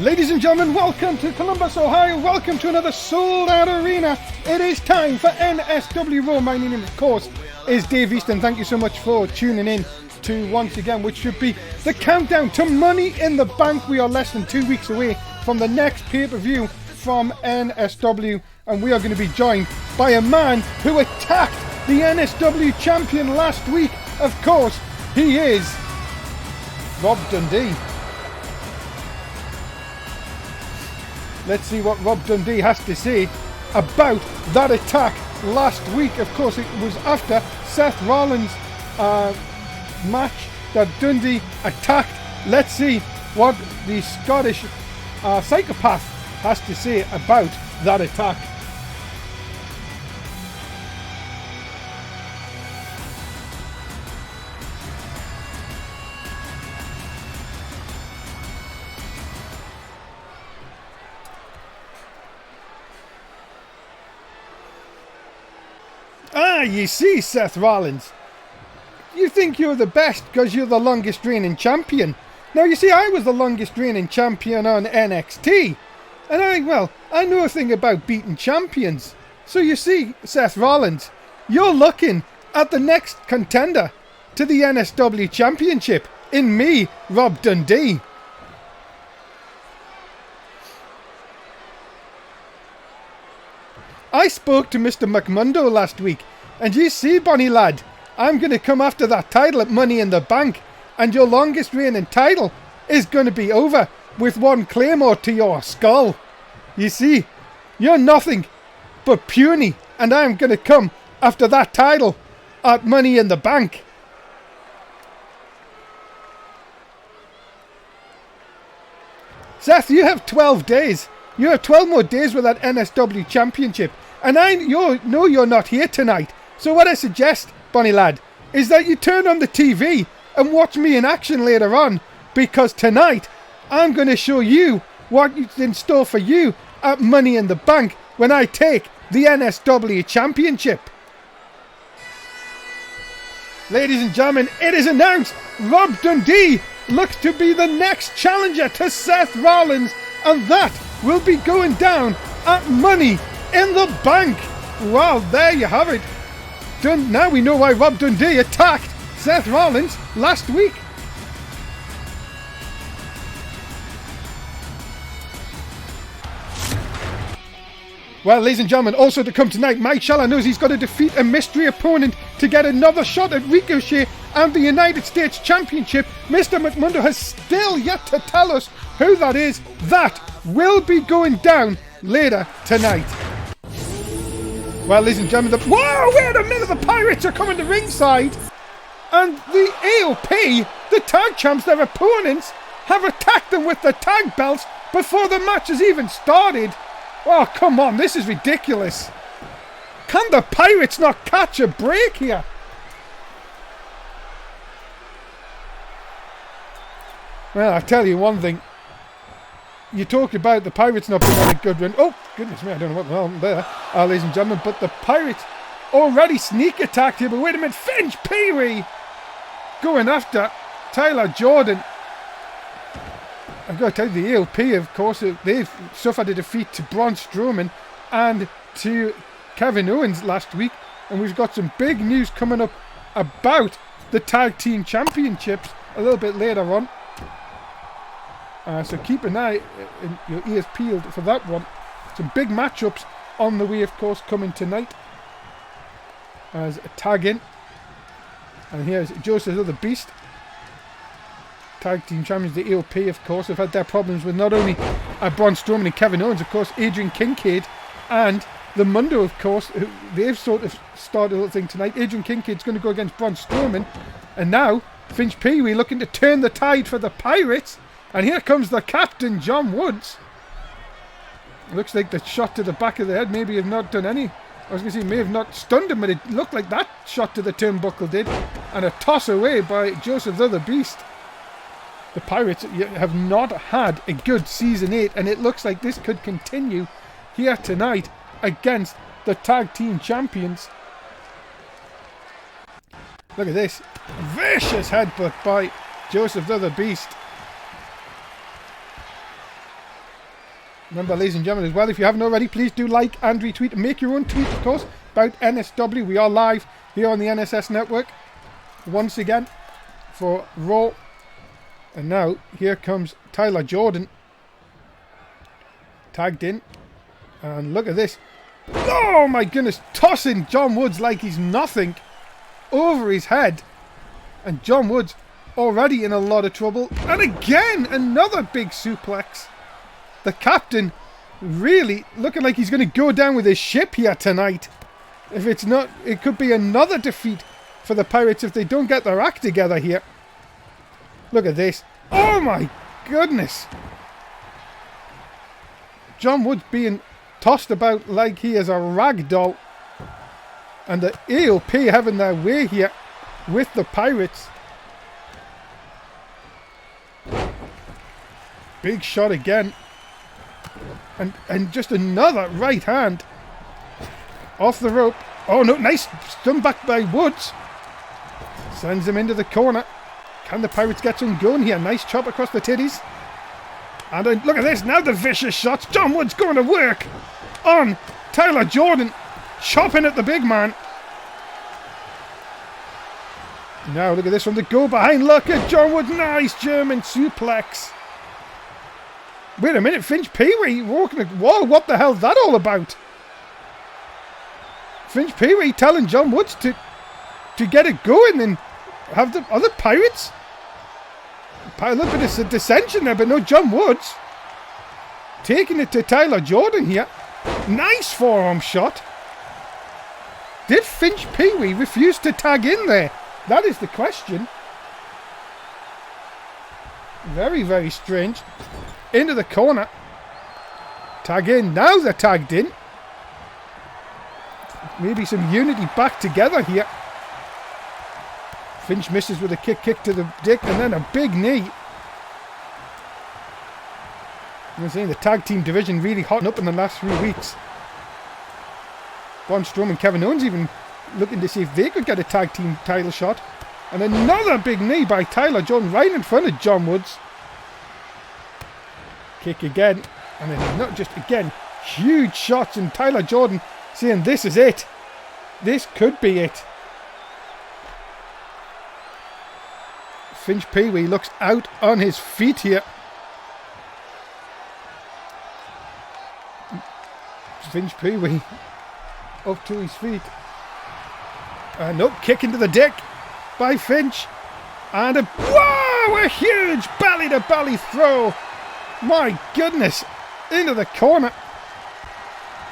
Ladies and gentlemen, welcome to Columbus, Ohio. Welcome to another sold-out arena. It is time for NSW Raw. My name, of course, is Dave Easton. Thank you so much for tuning in to once again, which should be the countdown to Money in the Bank. We are less than 2 weeks away from the next pay-per-view from NSW, and we are going to be joined by a man who attacked the NSW champion last week. Of course, he is Rob Dundee. Let's see what Rob Dundee has to say about that attack last week. Of course, it was after Seth Rollins' match that Dundee attacked. Let's see what the Scottish psychopath has to say about that attack. You see, Seth Rollins, you think you're the best because you're the longest reigning champion. Now, you see, I was the longest reigning champion on NXT, and I know a thing about beating champions. So you see, Seth Rollins, you're looking at the next contender to the NSW championship in me, Rob Dundee. I spoke to Mr McMundo last week. And you see, Bonnie lad, I'm going to come after that title at Money in the Bank, and your longest reigning title is going to be over with one claymore to your skull. You see, you're nothing but puny, and I'm going to come after that title at Money in the Bank. Seth, you have 12 days. You have 12 more days with that NSW championship, and I know you're not here tonight. So what I suggest, Bonnie lad, is that you turn on the TV and watch me in action later on, because tonight I'm going to show you what's in store for you at Money in the Bank when I take the NSW Championship. Ladies and gentlemen, it is announced Rob Dundee looks to be the next challenger to Seth Rollins, and that will be going down at Money in the Bank. Well, there you have it. Now we know why Rob Dundee attacked Seth Rollins last week. Well, ladies and gentlemen, also to come tonight, Mike Schaller knows he's got to defeat a mystery opponent to get another shot at Ricochet and the United States Championship. Mr McMundo has still yet to tell us who that is. That will be going down later tonight. Well, ladies and gentlemen, whoa, wait a minute, the Pirates are coming to ringside, and the AOP, the tag champs, their opponents, have attacked them with the tag belts before the match has even started. Oh, come on, this is ridiculous. Can the Pirates not catch a break here? Well, I'll tell you one thing. You talk about the Pirates not being on a good run. Oh, goodness me, I don't know what the hell happened there, ladies and gentlemen. But the Pirates already sneak attacked here. But wait a minute, Finch Pee-wee going after Tyler Jordan. I've got to tell you, the ALP, of course, they've suffered a defeat to Braun Strowman and to Kevin Owens last week. And we've got some big news coming up about the Tag Team Championships a little bit later on. So keep an eye and your ears peeled for that one. Some big matchups on the way, of course, coming tonight. As a tag in. And here's Joseph the Beast. Tag Team Champions, the AOP, of course, have had their problems with not only Braun Strowman and Kevin Owens, of course, Adrian Kincaid and the Mundo, of course. They've sort of started a little thing tonight. Adrian Kincaid's going to go against Braun Strowman. And now, Finch Pee-wee looking to turn the tide for the Pirates. And here comes the captain, John Woods. Looks like the shot to the back of the head maybe have not done any. I was going to say may have not stunned him, but it looked like that shot to the turnbuckle did. And a toss away by Joseph the Beast. The Pirates have not had a good Season 8, and it looks like this could continue here tonight against the Tag Team Champions. Look at this. Vicious headbutt by Joseph the Beast. Remember, ladies and gentlemen, as well, if you haven't already, please do like and retweet and make your own tweet, of course, about NSW. We are live here on the NSS network once again for Raw. And now, here comes Tyler Jordan. Tagged in. And look at this. Oh my goodness. Tossing John Woods like he's nothing over his head. And John Woods already in a lot of trouble. And again, another big suplex. The captain really looking like he's going to go down with his ship here tonight. If it's not, it could be another defeat for the Pirates if they don't get their act together here. Look at this. Oh my goodness. John Woods being tossed about like he is a rag doll. And the AOP having their way here with the Pirates. Big shot again. And just another right hand. Off the rope. Oh no, nice stun back by Woods. Sends him into the corner. Can the Pirates get some going here? Nice chop across the titties. And then look at this. Now the vicious shots. John Woods going to work on Tyler Jordan. Chopping at the big man. Now look at this from the go behind. Look at John Woods. Nice German suplex. Wait a minute. Finch Pee-wee walking. Whoa, what the hell's that all about? Finch Pee-wee telling John Woods to get it going and have the other Pirates. A little bit of dissension there, but no, John Woods taking it to Tyler Jordan here. Nice forearm shot. Did Finch Pee-wee refuse to tag in there? That is the question. Very, very strange. Into the corner. Tag in. Now they're tagged in. Maybe some unity back together here. Finch misses with a kick to the dick and then a big knee. I'm saying the tag team division really hotting up in the last few weeks. Braun Strowman and Kevin Owens even looking to see if they could get a tag team title shot. And another big knee by Tyler Jordan right in front of John Woods. Kick again. And then not just again, huge shots, and Tyler Jordan saying this is it. This could be it. Finch Pee-wee looks out on his feet here. Finch Pee-wee up to his feet. Nope, kick into the dick by Finch. And a huge belly-to-belly throw. My goodness. Into the corner.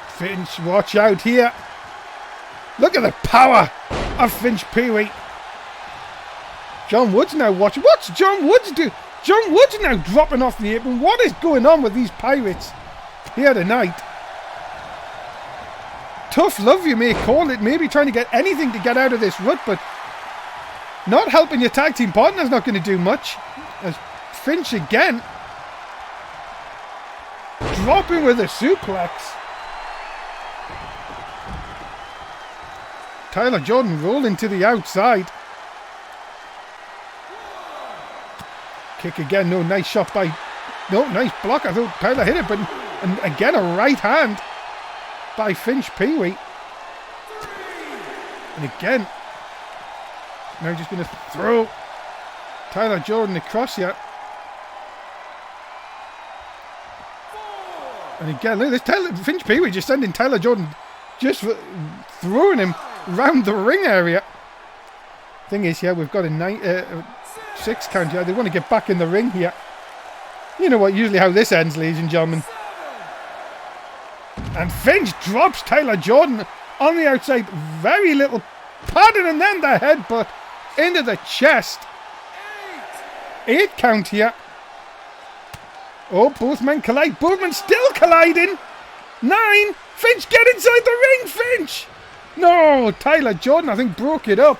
Finch, watch out here. Look at the power of Finch Pee-wee. John Woods now watching. What's John Woods do? John Woods now dropping off the apron. What is going on with these Pirates here tonight? Tough love, you may call it. Maybe trying to get anything to get out of this rut, but not helping your tag team partner's not going to do much. As Finch again dropping with a suplex. Tyler Jordan rolling to the outside. Kick again. No, nice shot by... No, nice block. I thought Tyler hit it, but... And again, a right hand by Finch Pee-wee. And again... Now just going to throw Tyler Jordan across here. And again, look at this. Finch Pee-wee just sending Tyler Jordan... Just throwing him round the ring area. Thing is, here we've got a 6 count here. They want to get back in the ring here. You know what? Usually how this ends, ladies and gentlemen. And Finch drops Tyler Jordan on the outside. Very little padding, and then the headbutt into the chest. 8 count here. Oh, both men collide. Both men still colliding. 9. Finch, get inside the ring, Finch. No, Tyler Jordan, I think, broke it up.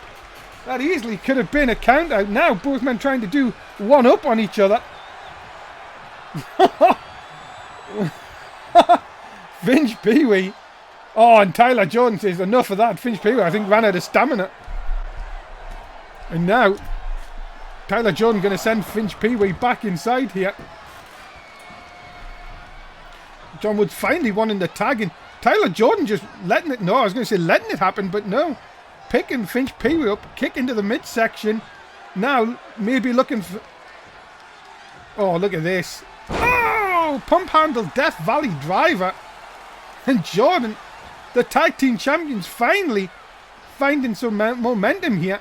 That easily could have been a count out. Now both men trying to do one up on each other. Finch Pee-wee. Oh, and Tyler Jordan says enough of that. Finch Pee-wee, I think, ran out of stamina. And now Tyler Jordan going to send Finch Pee-wee back inside here. John Woods finally won in the tag, and Tyler Jordan just letting it, no, I was going to say letting it happen, but no. Picking Finch Pee Wee up, kick into the midsection. Now, maybe looking for... Oh, look at this. Oh, pump handle Death Valley driver. And Jordan, the tag team champions, finally finding some momentum here.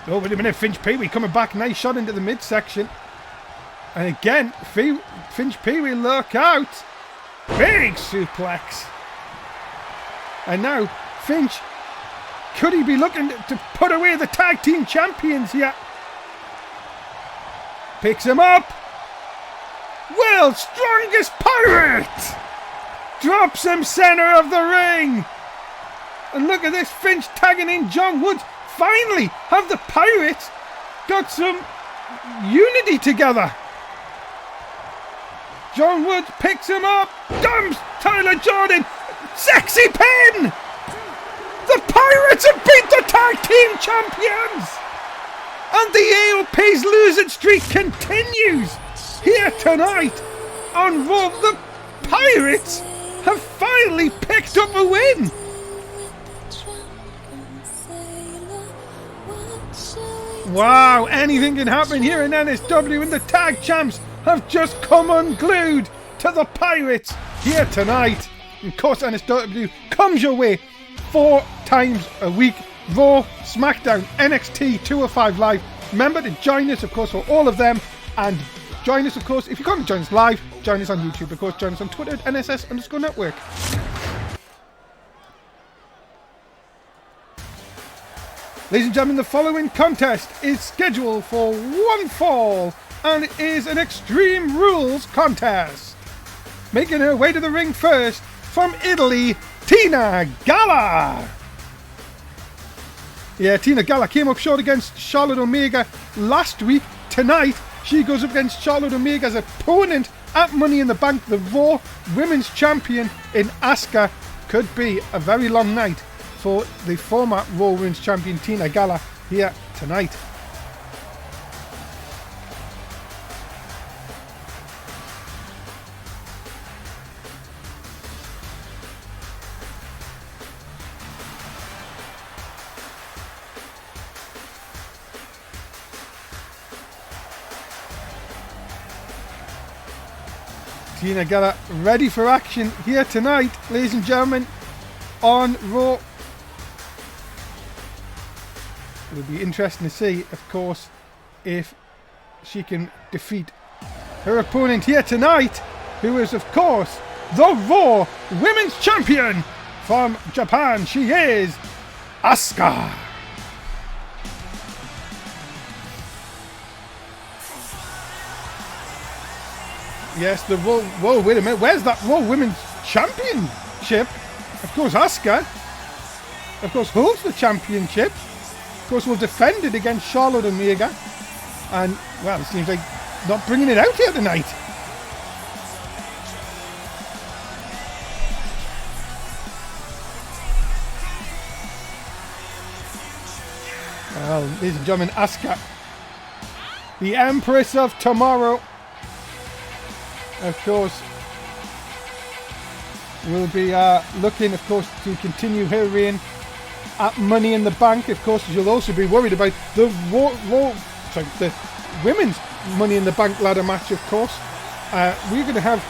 Oh, wait a minute, Finch Pee Wee coming back, nice shot into the midsection. And again, Finch Pee Wee, look out. Big suplex. And now, Finch, could he be looking to put away the tag team champions here? Picks him up. World's strongest pirate. Drops him center of the ring. And look at this, Finch tagging in John Woods. Finally, have the Pirates got some unity together. John Woods picks him up, dumps Tyler Jordan, sexy pin! The Pirates have beat the tag team champions! And the AOP's losing streak continues here tonight on Raw. The Pirates have finally picked up a win! Wow, anything can happen here in NSW, and the tag champs have just come unglued to the Pirates here tonight. And of course, NSW comes your way 4 times a week. Raw, SmackDown, NXT, 205 Live. Remember to join us, of course, for all of them. And join us, of course, if you can't join us live, join us on YouTube. Of course, join us on Twitter at NSS_network. Ladies and gentlemen, the following contest is scheduled for one fall, and it is an Extreme Rules contest. Making her way to the ring first, from Italy, Tina Galla. Yeah, Tina Galla came up short against Charlotte Omega last week. Tonight, she goes up against Charlotte Omega's opponent at Money in the Bank, the Raw Women's Champion in Asuka. Could be a very long night for the former Raw Women's Champion Tina Galla here tonight. Tina Galla ready for action here tonight, ladies and gentlemen, on Raw. It'll be interesting to see, of course, if she can defeat her opponent here tonight, who is, of course, the Raw Women's Champion from Japan. She is Asuka. Yes, the Raw... Whoa, wait a minute. Where's that Raw Women's Championship? Of course, Asuka, of course, holds the championship. Of course, will defend it against Charlotte Omega. And, well, it seems like not bringing it out here tonight. Well, ladies and gentlemen, Asuka, the Empress of Tomorrow, of course, will be looking, of course, to continue her reign at Money in the Bank. Of course, you'll also be worried about the the women's Money in the Bank ladder match, of course. We're going to have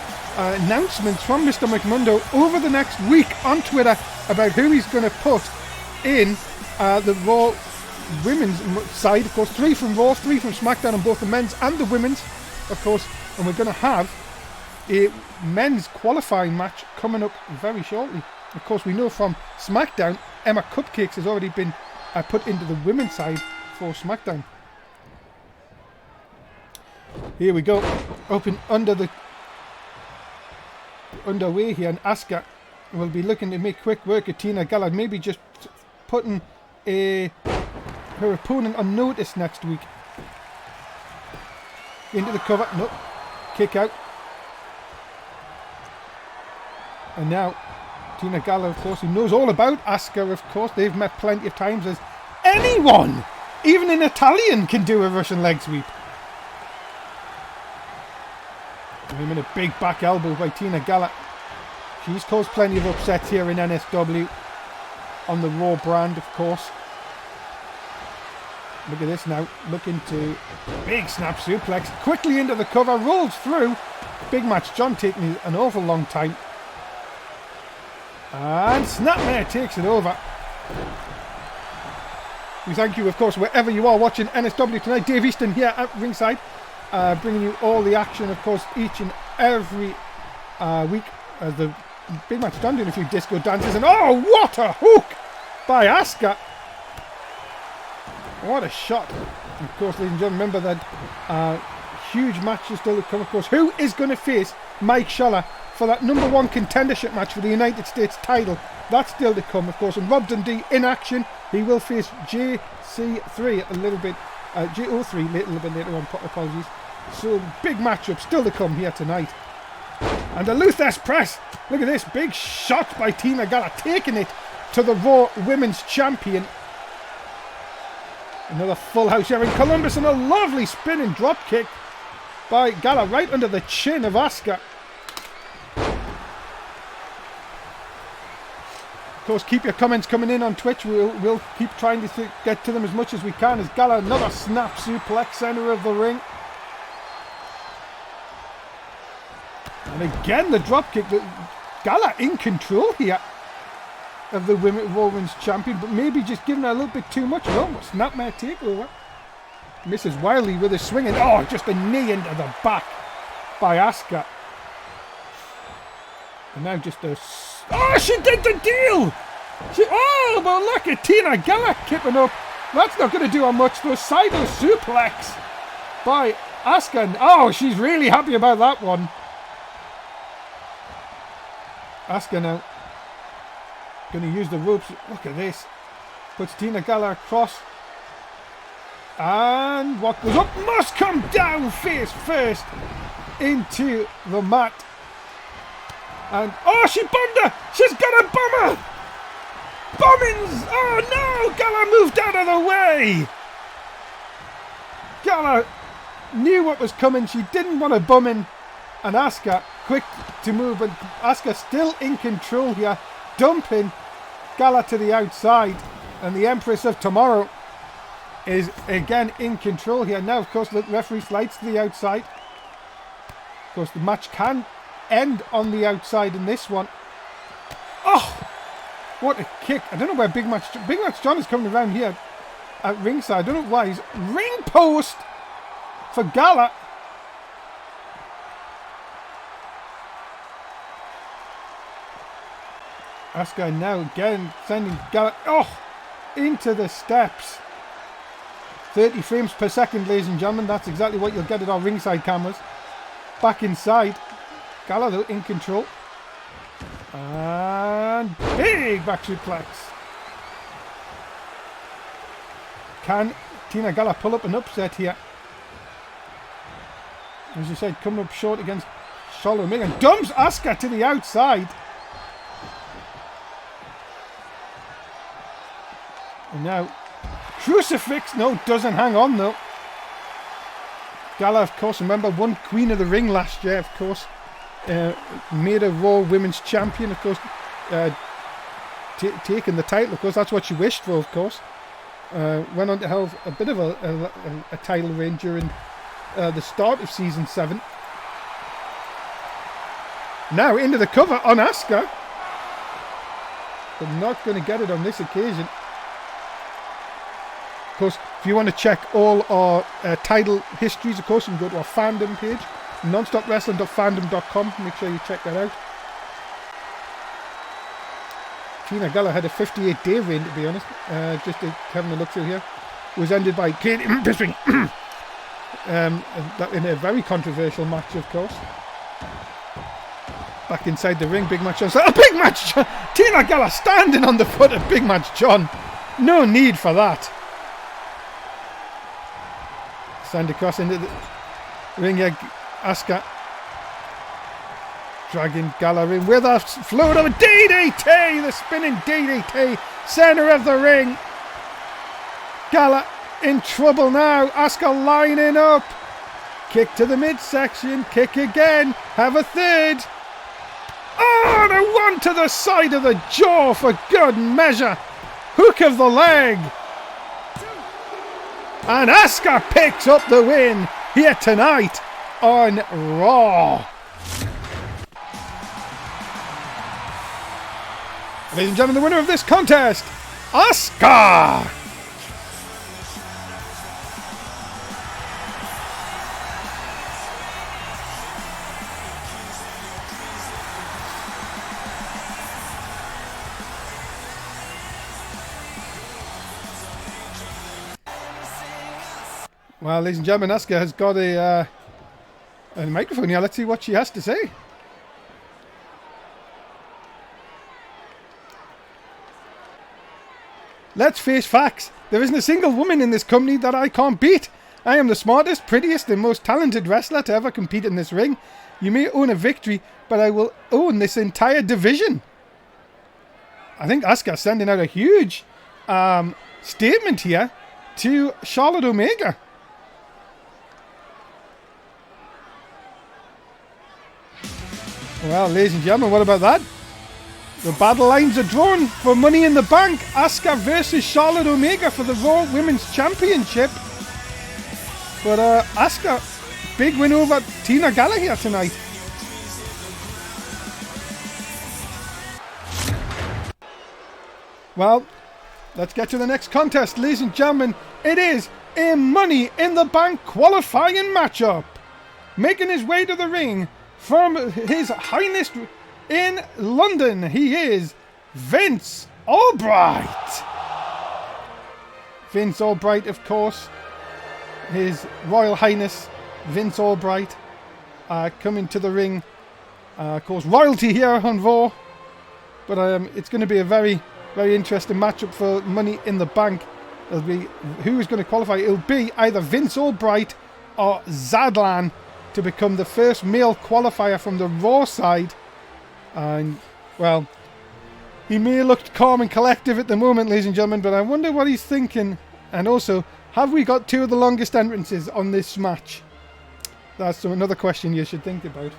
announcements from Mr McMundo over the next week on Twitter about who he's going to put in the Raw women's side. Of course, 3 from Raw, 3 from SmackDown on both the men's and the women's, of course. And we're going to have a men's qualifying match coming up very shortly. Of course, we know from SmackDown, Emma Cupcakes has already been put into the women's side for SmackDown. Here we go, open underway here, and Asuka will be looking to make quick work of Tina Galla, maybe just putting her opponent on notice next week. Into the cover, nope, kick out. And now Tina Galla, of course, who knows all about Asuka, of course. They've met plenty of times, as anyone, even an Italian, can do a Russian leg sweep. Wait a minute, big back elbow by Tina Gala. She's caused plenty of upsets here in NSW. On the Raw brand, of course. Look at this now. Looking to big snap suplex. Quickly into the cover. Rolls through. Big Match John taking an awful long time. And Snapmare takes it over. We thank you, of course, wherever you are watching NSW tonight. Dave Easton here at ringside. Bringing you all the action, of course, each and every week. As the Big Match John doing a few disco dances. And oh, what a hook by Asuka. What a shot. And of course, ladies and gentlemen, remember that huge match is still to come, of course. Who is going to face Mike Schaller for that #1 contendership match for the United States title? That's still to come, of course. And Rob Dundee in action. He will face JC3 a little bit. JO3 a little bit later on. Apologies. So, big matchup still to come here tonight. And the Luthes press. Look at this. Big shot by Tina Gala. Taking it to the Raw Women's Champion. Another full house here in Columbus, and a lovely spinning drop kick by Gala right under the chin of Asuka. Of course, keep your comments coming in on Twitch. We'll keep trying to get to them as much as we can. As Gala, another snap suplex, center of the ring. And again, the drop kick. Gala in control here of the Women's Champion, but maybe just giving her a little bit too much. No, Snapmare takeover. Mrs. Wiley with a swing, and oh, just a knee into the back by Asuka. And now just a... Oh, she did the deal! Oh, but look at Tina Gala kipping up. That's not going to do her much, though. Sidle suplex by Asuka. And oh, she's really happy about that one. Asuka now going to use the ropes. Look at this. Puts Tina Gala across. And what goes up must come down face first into the mat. And oh, she bummed her. She's got a bummer. Bombings. Oh no. Gala moved out of the way. Gala knew what was coming. She didn't want to bum in. And Asuka quick to move. And Asuka still in control here. Dumping Gala to the outside. And the Empress of Tomorrow is again in control here. Now, of course, the referee slides to the outside. Of course, the match can end on the outside in this one. Oh, what a kick. I don't know where Big Match John is coming around here at ringside. I don't know why. He's ring post for Gala. Asuka now again sending Gala into the steps. 30 frames per second, ladies and gentlemen. That's exactly what you'll get at our ringside cameras. Back inside. Gala though in control. And big back suplex. Can Tina Gala pull up an upset here? As you said, coming up short against Charlotte Megan. Dumps Asuka to the outside. And now, crucifix. No, doesn't hang on though. Gala, of course, remember, won Queen of the Ring last year, of course. Made a Raw Women's Champion, of course. Taking the title, of course. That's what she wished for, of course. Went on to have a bit of a title reign during the start of Season 7. Now into the cover on Asuka. But not going to get it on this occasion. Of course, if you want to check all our title histories, of course, you can go to our fandom page, nonstopwrestling.fandom.com. Make sure you check that out. Tina Gala had a 58-day reign, to be honest. Just having a look through here. It was ended by Katie Bisping. In a very controversial match, of course. Back inside the ring, Big Match John. A Big Match John! Tina Gala standing on the foot of Big Match John. No need for that. Send across into the ring here. Asuka dragging Gala in with a float of a DDT. The spinning DDT. Center of the ring. Gala in trouble now. Asuka lining up. Kick to the midsection. Kick again. Have a third. Oh, and a one to the side of the jaw for good measure. Hook of the leg. And Asuka picks up the win here tonight on Raw. Ladies and gentlemen, the winner of this contest, Asuka. Well, ladies and gentlemen, Asuka has got a microphone here. Let's see what she has to say. Let's face facts. There isn't a single woman in this company that I can't beat. I am the smartest, prettiest, and most talented wrestler to ever compete in this ring. You may own a victory, but I will own this entire division. I think Asuka's sending out a huge statement here to Charlotte Omega. Well, ladies and gentlemen, what about that? The battle lines are drawn for Money in the Bank. Asuka versus Charlotte Omega for the Raw Women's Championship. But Asuka, big win over Tina Gallagher tonight. Well, let's get to the next contest, ladies and gentlemen. It is a Money in the Bank qualifying matchup. Making his way to the ring from His Highness in London, he is Vince Albright. Vince Albright, of course, His Royal Highness Vince Albright, coming to the ring. Of course, royalty here on Raw. But it's going to be a very, very interesting matchup for Money in the Bank. It'll be who is going to qualify. It'll be either Vince Albright or Zadlan to become the first male qualifier from the Raw side. And, well, he may look calm and collective at the moment, ladies and gentlemen, but I wonder what he's thinking. And also, have we got two of the longest entrances on this match? That's another question you should think about.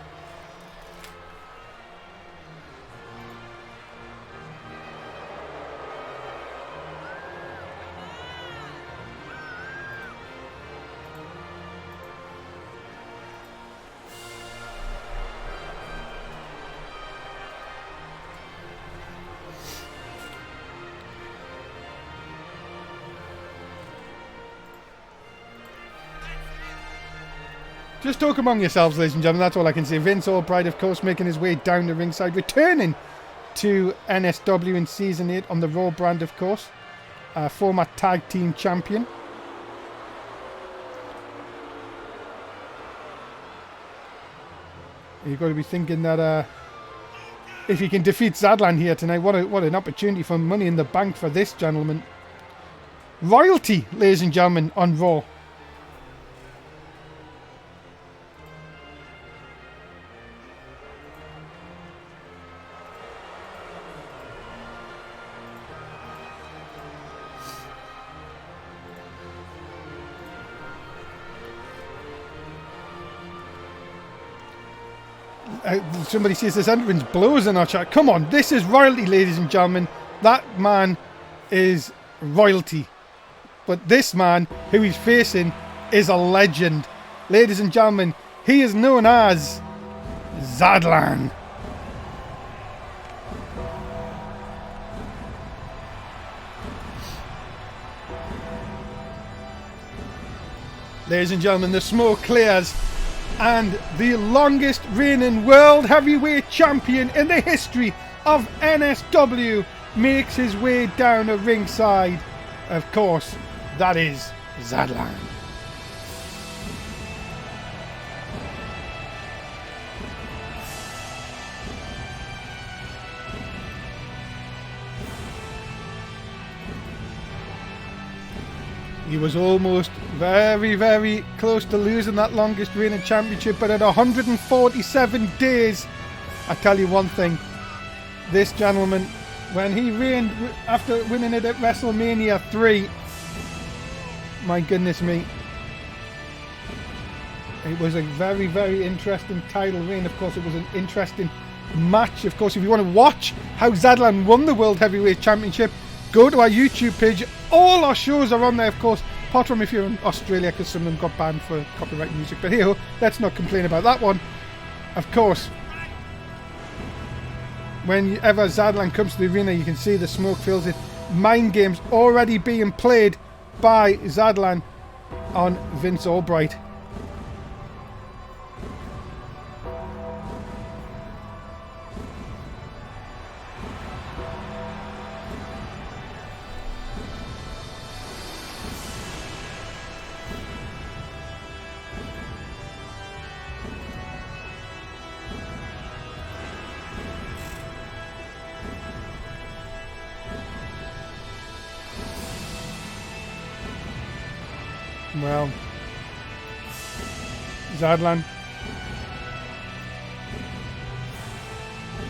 Just talk among yourselves, ladies and gentlemen. That's all I can say. Vince Albright, of course, making his way down the ringside, returning to NSW in Season 8 on the Raw brand, of course. Former Tag Team Champion. You've got to be thinking that if he can defeat Zadlan here tonight, what an opportunity for Money in the Bank for this gentleman. Royalty, ladies and gentlemen, on Raw. Somebody says this entrance blows in our chat. Come on, this is royalty, ladies and gentlemen. That man is royalty. But this man, who he's facing, is a legend. Ladies and gentlemen, he is known as Zadlan. Ladies and gentlemen, the smoke clears. And the longest reigning World Heavyweight Champion in the history of NSW makes his way down a ringside. Of course, that is Zadlan. He was almost very, very close to losing that longest reigning championship, but at 147 days, I tell you one thing, this gentleman, when he reigned after winning it at WrestleMania 3, my goodness me, It was a very, very interesting title reign. Of course, it was an interesting match. Of course, if you want to watch how Zadlan won the World Heavyweight Championship, go to our YouTube page. All our shows are on there, of course, apart from if you're in Australia, because some of them got banned for copyright music. But here, let's not complain about that one. Of course, whenever Zadlan comes to the arena, you can see the smoke fills it. Mind games already being played by Zadlan on Vince Albright. Well, Zadlan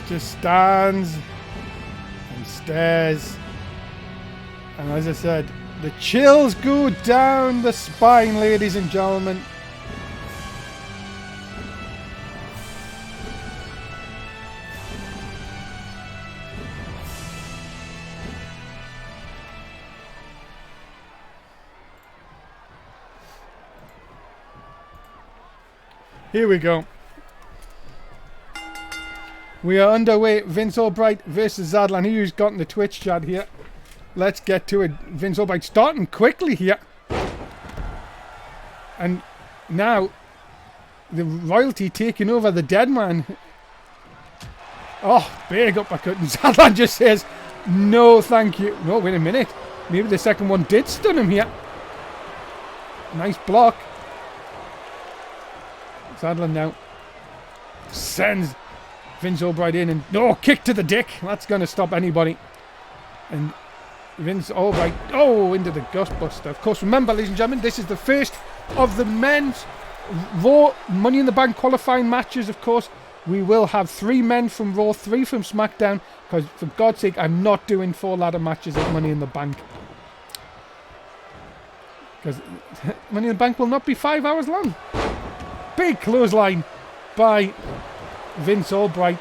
just stands and stares, and as I said, the chills go down the spine, ladies and gentlemen. Here we go. We are underway. Vince Albright versus Zadlan. Who's got in the Twitch chat here? Let's get to it. Vince Albright starting quickly here. And now the royalty taking over the dead man. Oh, big uppercut. And Zadlan just says, no thank you. No, wait a minute. Maybe the second one did stun him here. Nice block. Zadlan now sends Vince Albright in, and no, kick to the dick. That's going to stop anybody. And Vince Albright, oh, into the gustbuster. Of course, remember, ladies and gentlemen, this is the first of the men's Raw Money in the Bank qualifying matches. Of course, we will have 3 men from Raw, 3 from SmackDown, because for God's sake, I'm not doing 4 ladder matches at Money in the Bank. Because Money in the Bank will not be 5 hours long. Big clothesline by Vince Albright.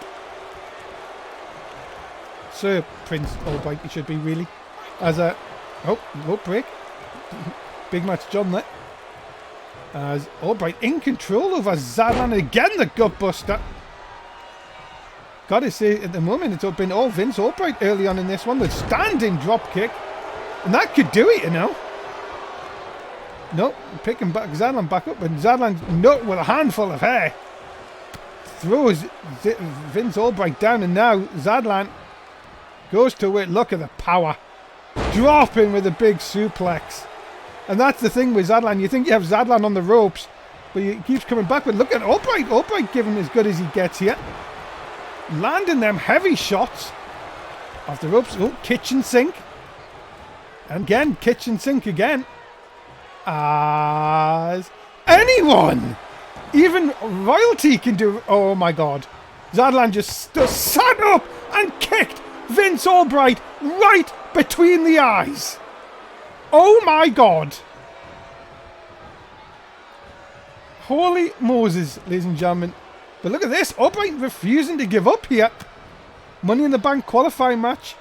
Sir Prince Albright, it should be really. As a... Oh, rope break. Big match John there. As Albright in control over Zadlan. Again, the gutbuster. Gotta say, at the moment, it's been all Vince Albright early on in this one. The standing drop kick. And that could do it, you know. Nope, picking back Zadlan back up, and Zadlan, no, with a handful of hair, throws Vince Albright down, and now Zadlan goes to it. Look at the power. Dropping with a big suplex. And that's the thing with Zadlan. You think you have Zadlan on the ropes, but he keeps coming back. But look at Albright. Albright giving as good as he gets here. Landing them heavy shots off the ropes. Oh, kitchen sink. And again, kitchen sink again. As anyone, even royalty can do. Oh my God, Zadlan just sat up and kicked Vince Albright right between the eyes. Oh my God, holy Moses, ladies and gentlemen. But look at this, Albright refusing to give up here. Money in the Bank qualifying match.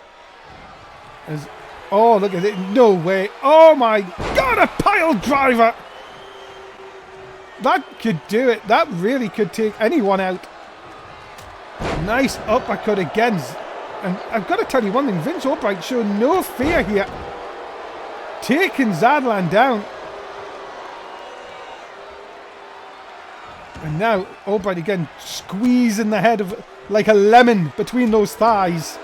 As oh, look at it. No way. Oh my God, a pile driver. That could do it. That really could take anyone out. Nice uppercut again. And I've got to tell you one thing. Vince Albright showed no fear here. Taking Zadlan down. And now Albright again squeezing the head of like a lemon between those thighs.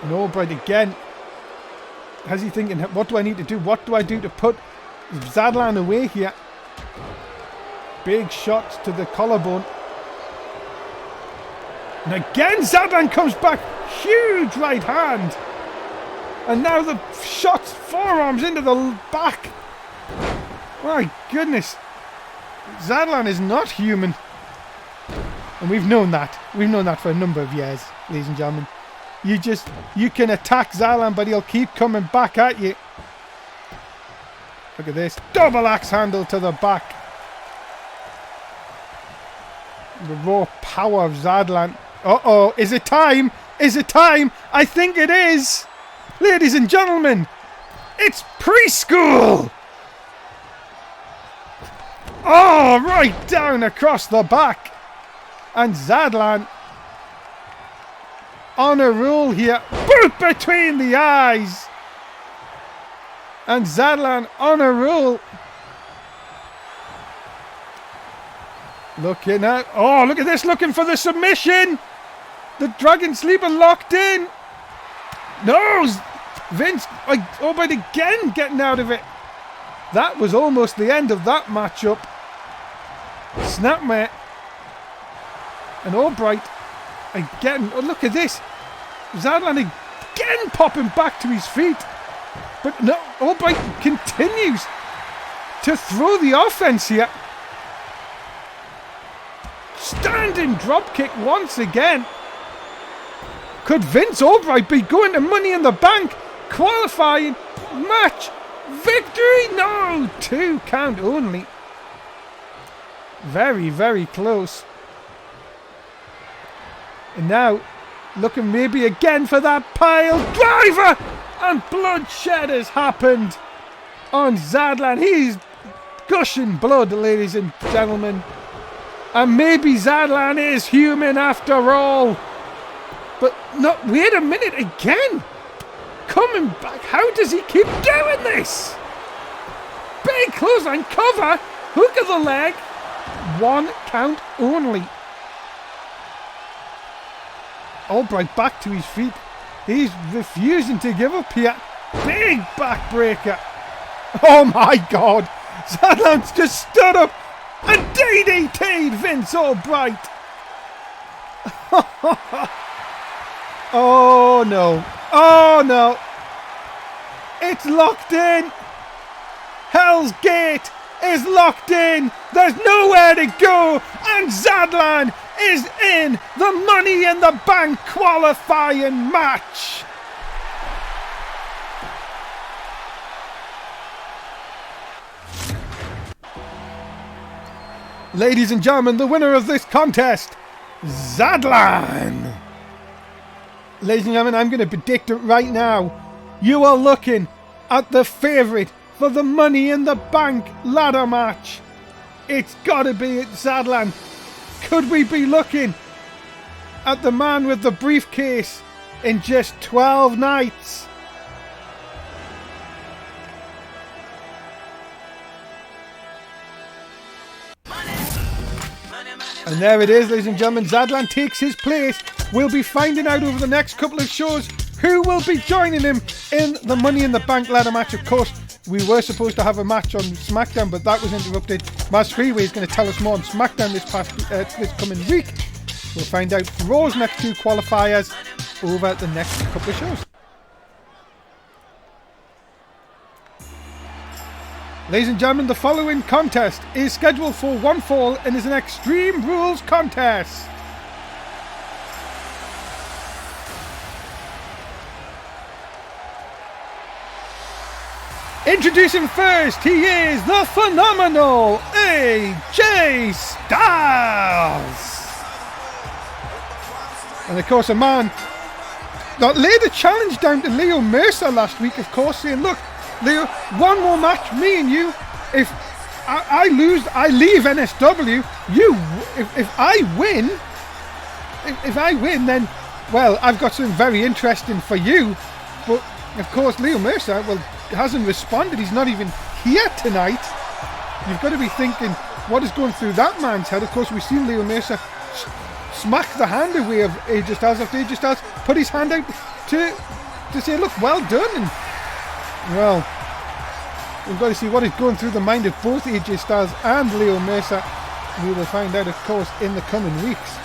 And Albright again, how's he thinking, what do I need to do? What do I do to put Zadlan away here? Big shots to the collarbone. And again Zadlan comes back. Huge right hand. And now the shots, forearms into the back. My goodness. Zadlan is not human. And we've known that. We've known that for a number of years, ladies and gentlemen. You can attack Zadlan, but he'll keep coming back at you. Look at this. Double axe handle to the back. The raw power of Zadlan. Uh-oh. Is it time? Is it time? I think it is. Ladies and gentlemen, it's preschool. Oh, right down across the back. And Zadlan on a roll here. Boot between the eyes. And Zadlan on a roll. Looking at... Oh, look at this. Looking for the submission. The Dragon Sleeper locked in. No. Vince, oh, but again getting out of it. That was almost the end of that matchup. Snapmare. And Albright again. Oh, look at this. Zadlan again popping back to his feet. But no, Albright continues to throw the offense here. Standing dropkick once again. Could Vince Albright be going to Money in the Bank? Qualifying match victory? No, 2 count only. Very, very close. And now, looking maybe again for that pile driver. And bloodshed has happened on Zadlan. He's gushing blood, ladies and gentlemen. And maybe Zadlan is human after all. But no, wait a minute again. Coming back. How does he keep doing this? Big clothesline cover. Hook of the leg. 1 count only. Albright back to his feet. He's refusing to give up here. Big backbreaker. Oh my God. Zadlan's just stood up and DDT'd Vince Albright. Oh no. Oh no. It's locked in. Hell's Gate is locked in. There's nowhere to go. And Zadlan is in the Money in the Bank qualifying match. Ladies and gentlemen, the winner of this contest, Zadlan. Ladies and gentlemen, I'm going to predict it right now. You are looking at the favourite for the Money in the Bank ladder match. It's got to be Zadlan. Could we be looking at the man with the briefcase in just 12 nights? And there it is, ladies and gentlemen. Zadlan takes his place. We'll be finding out over the next couple of shows who will be joining him in the Money in the Bank ladder match. Of course, we were supposed to have a match on SmackDown, but that was interrupted. Maz Freeway is going to tell us more on SmackDown this coming week. We'll find out Raw's next 2 qualifiers over the next couple of shows. Ladies and gentlemen, the following contest is scheduled for one fall and is an Extreme Rules contest. Introducing first, he is the phenomenal AJ Styles. And of course a man that laid a challenge down to Leo Mercer last week, of course, saying, look, Leo, one more match, me and you. If I lose, I leave NSW. If I win, then, well, I've got something very interesting for you. But, of course, Leo Mercer, well, hasn't responded. He's not even here tonight. You've got to be thinking, what is going through that man's head? Of course, we've seen Leo Mercer smack the hand away of AJ Styles after AJ Styles put his hand out to say, look, well done. And, well, we've got to see what is going through the mind of both AJ Styles and Leo Mercer. We will find out, of course, in the coming weeks.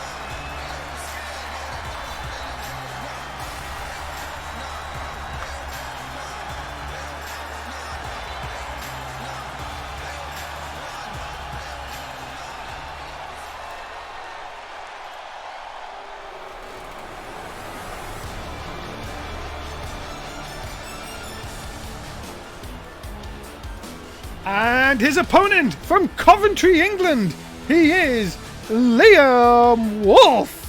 And his opponent from Coventry, England, he is Liam Wolf.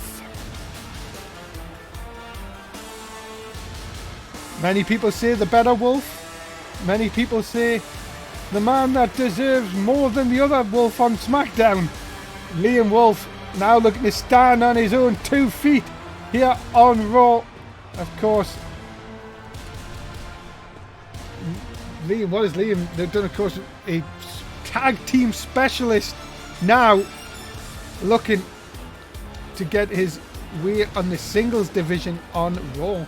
Many people say the better Wolf. Many people say the man that deserves more than the other Wolf on SmackDown. Liam Wolf now looking to stand on his own 2 feet here on Raw. Of course, Liam, what is Liam? They've done, of course, a tag team specialist now looking to get his way on the singles division on Raw.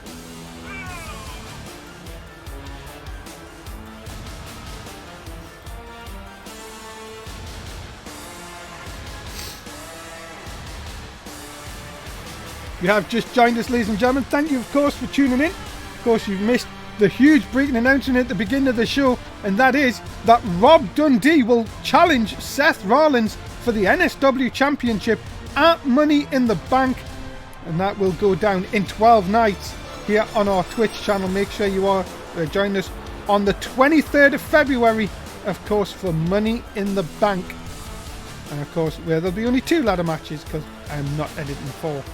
If you have just joined us, ladies and gentlemen, thank you, of course, for tuning in. Of course, you've missed the huge breaking announcement at the beginning of the show, and that is that Rob Dundee will challenge Seth Rollins for the NSW Championship at Money in the Bank, and that will go down in 12 nights here on our Twitch channel. Make sure you are join us on the 23rd of February, of course, for Money in the Bank, and of course where there'll be only 2 ladder matches because I'm not editing 4.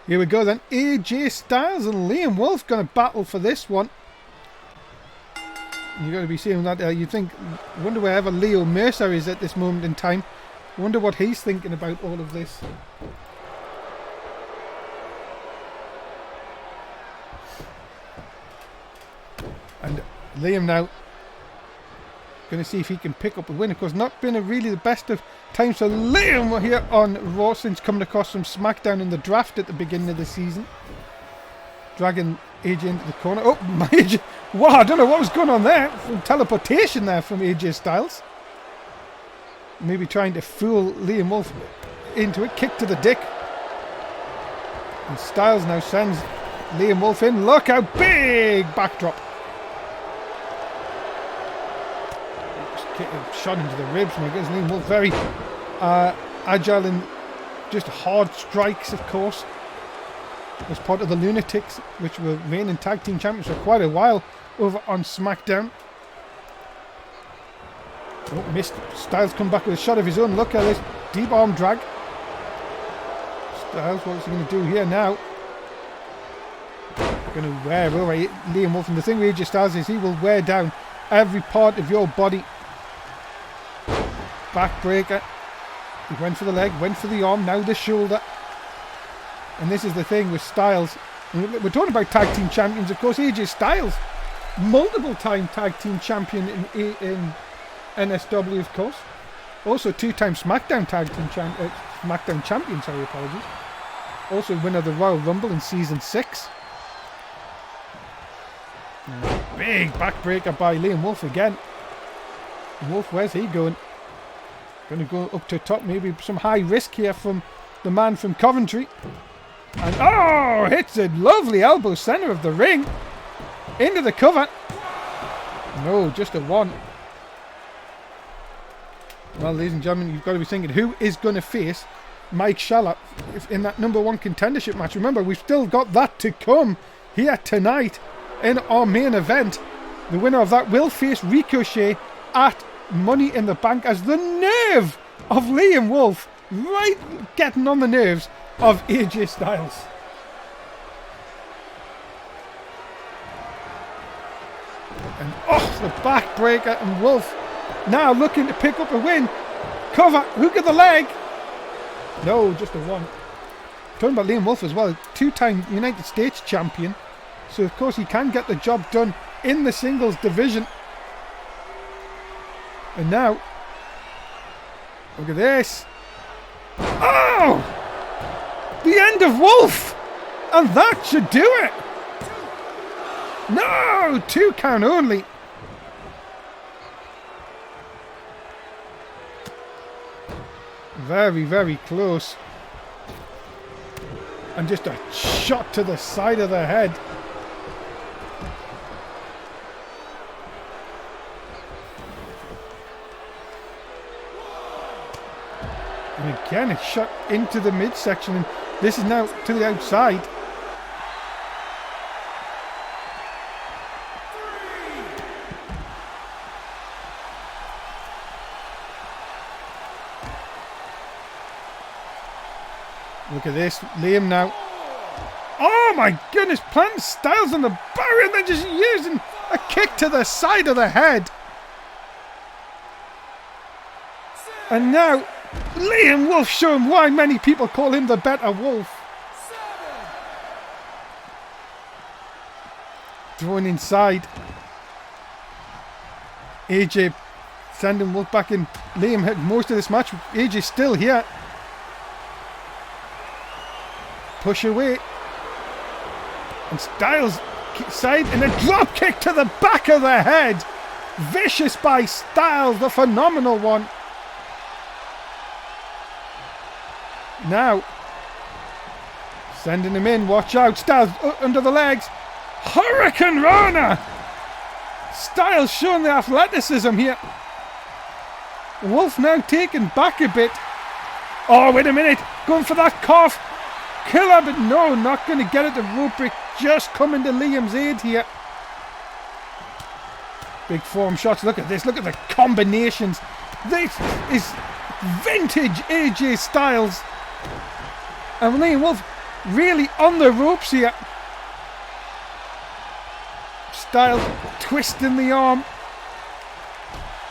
Here we go then. AJ Styles and Liam Wolf going to battle for this one. You're going to be seeing that. You think, wonder wherever Leo Mercer is at this moment in time. Wonder what he's thinking about all of this. And Liam now going to see if he can pick up a win. Of course, not been really the best of times for Liam here on Raw since coming across from SmackDown in the draft at the beginning of the season. Dragging AJ into the corner. Oh, my AJ. Wow, I don't know what was going on there. Some teleportation there from AJ Styles. Maybe trying to fool Liam Wolf into it. Kick to the dick. And Styles now sends Liam Wolf in. Look how big backdrop. Shot into the ribs. My goodness, Liam Wolf very agile and just hard strikes, of course. Was part of the Lunatics, which were reigning tag team champions for quite a while over on SmackDown. Oh, missed. Styles come back with a shot of his own. Look at this deep arm drag. Styles, what is he going to do here now? Going to wear over Liam Wolf. And the thing with AJ Styles is he will wear down every part of your body. Backbreaker. He went for the leg, went for the arm, now the shoulder. And this is the thing with Styles. We're talking about tag team champions, of course. AJ Styles, multiple time tag team champion in NSW, of course. Also 2-time SmackDown tag team SmackDown champion, sorry, apologies. Also winner of the Royal Rumble in season 6. Big backbreaker by Liam Wolf again. Wolf, where's he going? Going to go up to top, maybe some high risk here from the man from Coventry. And oh, hits a lovely elbow center of the ring. Into the cover. No, just a 1. Well, ladies and gentlemen, you've got to be thinking, who is going to face Mike Schaller in that #1 contendership match? Remember, we've still got that to come here tonight in our main event. The winner of that will face Ricochet at Money in the Bank, as the nerve of Liam Wolf right getting on the nerves of AJ Styles. And off the backbreaker, and Wolf now looking to pick up a win. Cover, hook of the leg. No, just a 1. Talking about Liam Wolf as well, 2-time United States champion. So of course he can get the job done in the singles division. And now, look at this. Oh! The end of Wolf! And that should do it! No! 2 count only. Very, very close. And just a shot to the side of the head. And again, it's shot into the midsection, and this is now to the outside. Look at this. Liam now. Oh my goodness. Planting Styles on the barrier and then just using a kick to the side of the head. And now Liam Wolf showing why many people call him the better Wolf. Thrown inside. AJ sending Wolf back in. Liam had most of this match. AJ still here. Push away. And Styles side and a drop kick to the back of the head. Vicious by Styles, the phenomenal one. Now, sending him in. Watch out. Styles under the legs. Hurricane Rana. Styles showing the athleticism here. Wolf now taken back a bit. Oh, wait a minute. Going for that cough. Killer, but no, not going to get it. The rope break just coming to Liam's aid here. Big form shots. Look at this. Look at the combinations. This is vintage AJ Styles. And Liam Wolf really on the ropes here. Styles twisting the arm.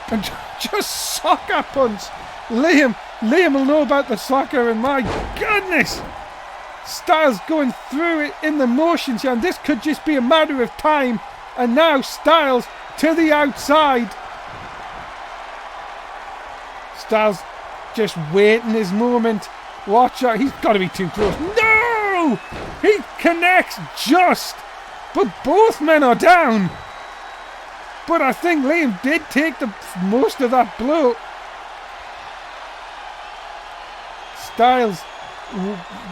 And just soccer punch. Liam will know about the soccer, and my goodness. Styles going through it in the motions here, and this could just be a matter of time. And now Styles to the outside. Styles just waiting his moment. Watch out, he's got to be too close. No! He connects just, but both men are down. But I think Liam did take the most of that blow. Styles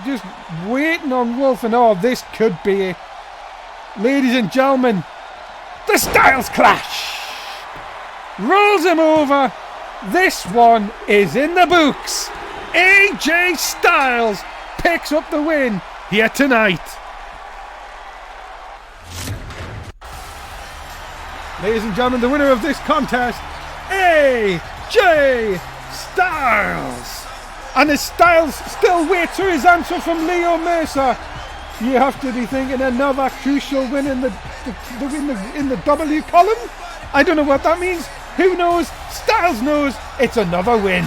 just waiting on Wolf, and oh, this could be it. Ladies and gentlemen, the Styles Clash. Rolls him over. This one is in the books. AJ Styles picks up the win here tonight. Ladies and gentlemen, the winner of this contest, AJ Styles. And as Styles still waits for his answer from Leo Mercer, you have to be thinking another crucial win in the W column. I don't know what that means. Who knows? Styles knows. It's another win.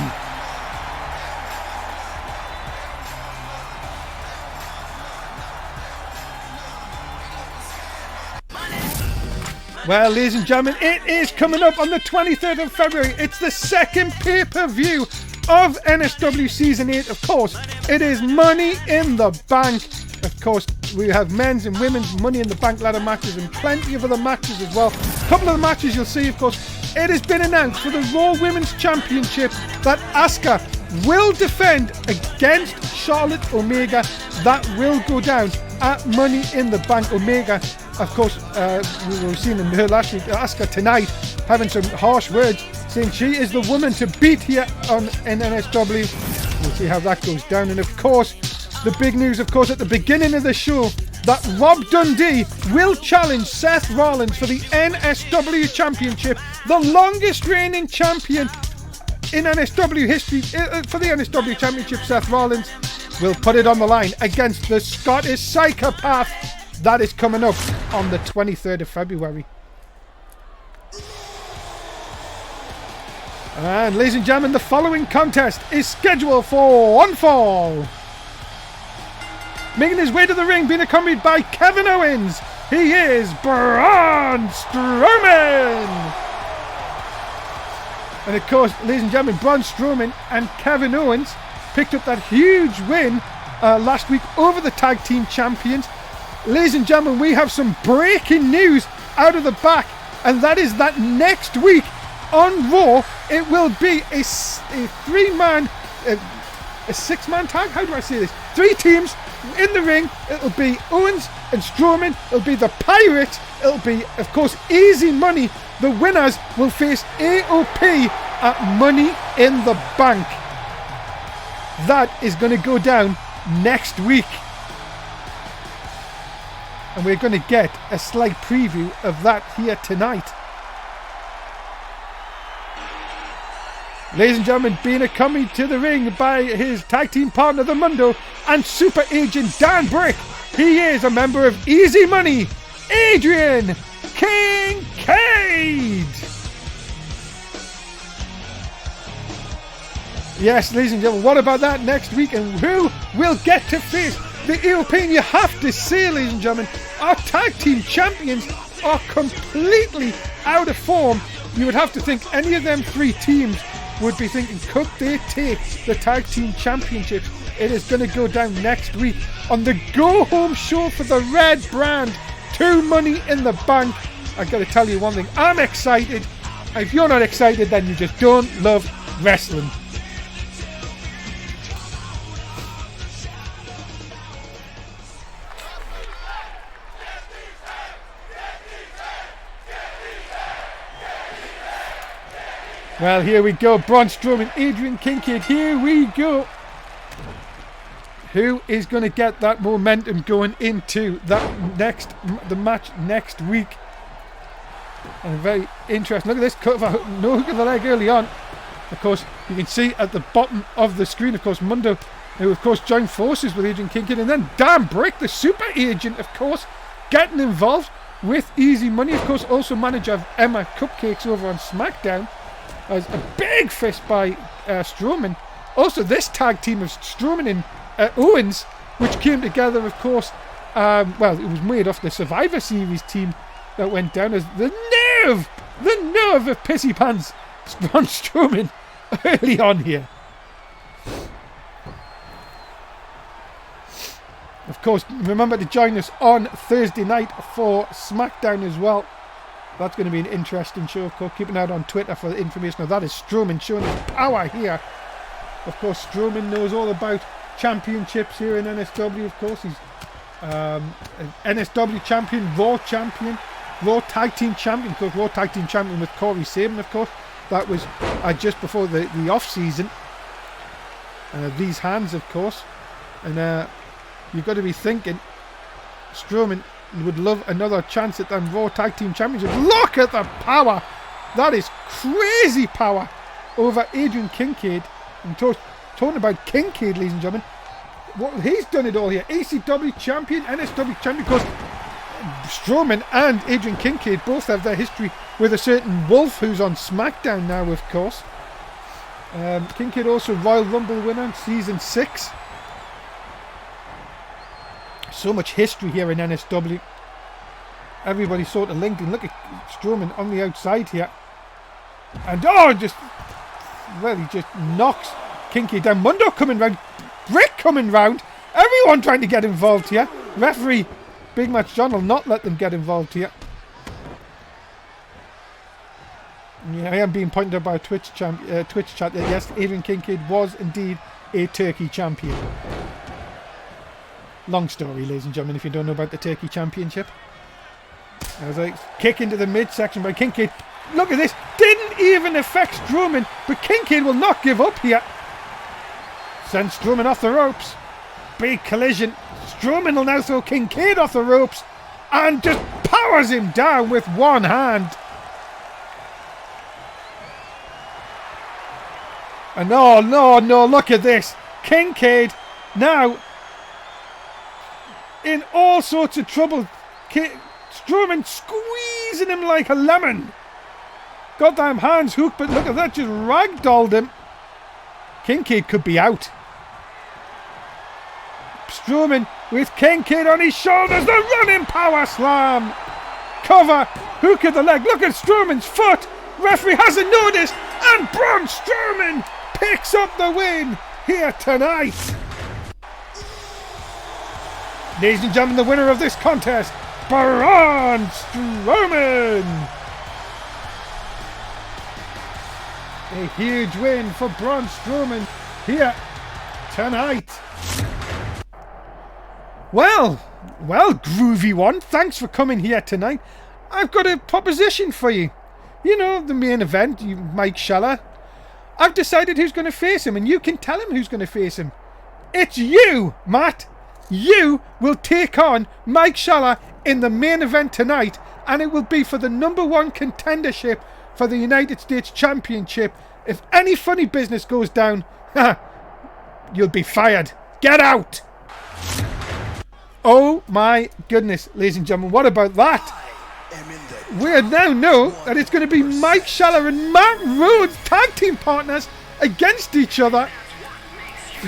Well, ladies and gentlemen, it is coming up on the 23rd of February. It's the second pay-per-view of NSW Season 8, of course. It is Money in the Bank. Of course, we have men's and women's Money in the Bank ladder matches and plenty of other matches as well. A couple of the matches you'll see, of course. It has been announced for the Raw Women's Championship that Asuka will defend against Charlotte Omega. That will go down at Money in the Bank. Omega, of course, we were seeing in her last week, Asuka tonight having some harsh words, saying she is the woman to beat here in NSW. We'll see how that goes down. And of course, the big news, of course, at the beginning of the show, that Rob Dundee will challenge Seth Rollins for the NSW Championship, the longest reigning champion in NSW history. For the NSW Championship, Seth Rollins will put it on the line against the Scottish Psychopath. That is coming up on the 23rd of February. And ladies and gentlemen, the following contest is scheduled for one fall. Making his way to the ring, being accompanied by Kevin Owens, he is Braun Strowman. And of course, ladies and gentlemen, Braun Strowman and Kevin Owens picked up that huge win last week over the tag team champions. Ladies and gentlemen, we have some breaking news out of the back, and that is that next week on Raw, it will be a three-man, a six-man tag. How do I say this? Three teams in the ring. It'll be Owens and Strowman. It'll be the Pirates. It'll be, of course, easy money. The winners will face AOP at Money in the Bank. That is going to go down next week. And we're going to get a slight preview of that here tonight. Ladies and gentlemen, being accompanied to the ring by his tag team partner, the Mundo, and super agent Dan Brick. He is a member of Easy Money, Adrian Kincaid. Yes, ladies and gentlemen, what about that next week? And who will get to face the European? You have to say, ladies and gentlemen, our tag team champions are completely out of form. You would have to think any of them three teams would be thinking, could they take the tag team championships? It is going to go down next week on the go-home show for the red brand, 2 Money in the Bank. I've got to tell you one thing, I'm excited. If you're not excited, then you just don't love wrestling. Well, here we go. Braun Strowman, Adrian Kincaid. Here we go. Who is going to get that momentum going into the match next week? And very interesting. Look at this cut of no hook of the leg early on. Of course, you can see at the bottom of the screen, of course, Mundo, who of course joined forces with Adrian Kincaid, and then Dan Brick, the super agent, of course, getting involved with Easy Money. Of course, also manager of Emma Cupcakes over on SmackDown. As a big fist by Strowman. Also, this tag team of Strowman and Owens, which came together, of course, well, it was made off the Survivor Series team that went down as the nerve of Pissy Pants Braun Strowman early on here. Of course, remember to join us on Thursday night for SmackDown as well. That's going to be an interesting show, of course. Keep an eye out on Twitter for the information. Now, that is Strowman showing his power here. Of course, Strowman knows all about championships here in NSW, of course. He's an NSW champion, Raw Tag Team champion, of course, Raw Tag Team champion with Corey Saban, of course. That was just before the off-season. These hands, of course. And you've got to be thinking, Strowman would love another chance at them Raw Tag Team Championship. Look at the power! That is crazy power over Adrian Kincaid. I'm talking about Kincaid, ladies and gentlemen. He's done it all here. ECW champion, NSW champion. Of course, Strowman and Adrian Kincaid both have their history with a certain Wolf who's on SmackDown now, of course. Kincaid also Royal Rumble winner, season 6. So much history here in NSW. Everybody sort of linked, and look at Strowman on the outside here. And he just knocks Kincaid down. Mundo coming round, Brick coming round. Everyone trying to get involved here. Referee Big Match John will not let them get involved here. Yeah, I am being pointed out by a Twitch chat that yes, Adrian Kincaid was indeed a Turkey champion. Long story, ladies and gentlemen, if you don't know about the Turkey Championship. As I kick into the midsection by Kincaid. Look at this. Didn't even affect Strowman, but Kincaid will not give up here. Sends Strowman off the ropes. Big collision. Strowman will now throw Kincaid off the ropes and just powers him down with one hand. And no, look at this. Kincaid now in all sorts of trouble. Strowman squeezing him like a lemon. Goddamn hands hooked, but look at that, just ragdolled him. Kincaid could be out. Strowman with Kincaid on his shoulders, the running power slam. Cover, hook of the leg, look at Strowman's foot. Referee hasn't noticed, and Braun Strowman picks up the win here tonight. Ladies and gentlemen, the winner of this contest, Braun Strowman. A huge win for Braun Strowman here tonight. Well, groovy one. Thanks for coming here tonight. I've got a proposition for you. You know, the main event, Mike Schaller. I've decided who's going to face him, and you can tell him who's going to face him. It's you, Matt. You will take on Mike Schaller in the main event tonight, and it will be for the #1 contendership for the United States Championship If any funny business goes down, you'll be fired. Get out! Oh my goodness, ladies and gentlemen, what about that? We now know that it's going to be Mike Schaller and Matt Rhodes, tag team partners, against each other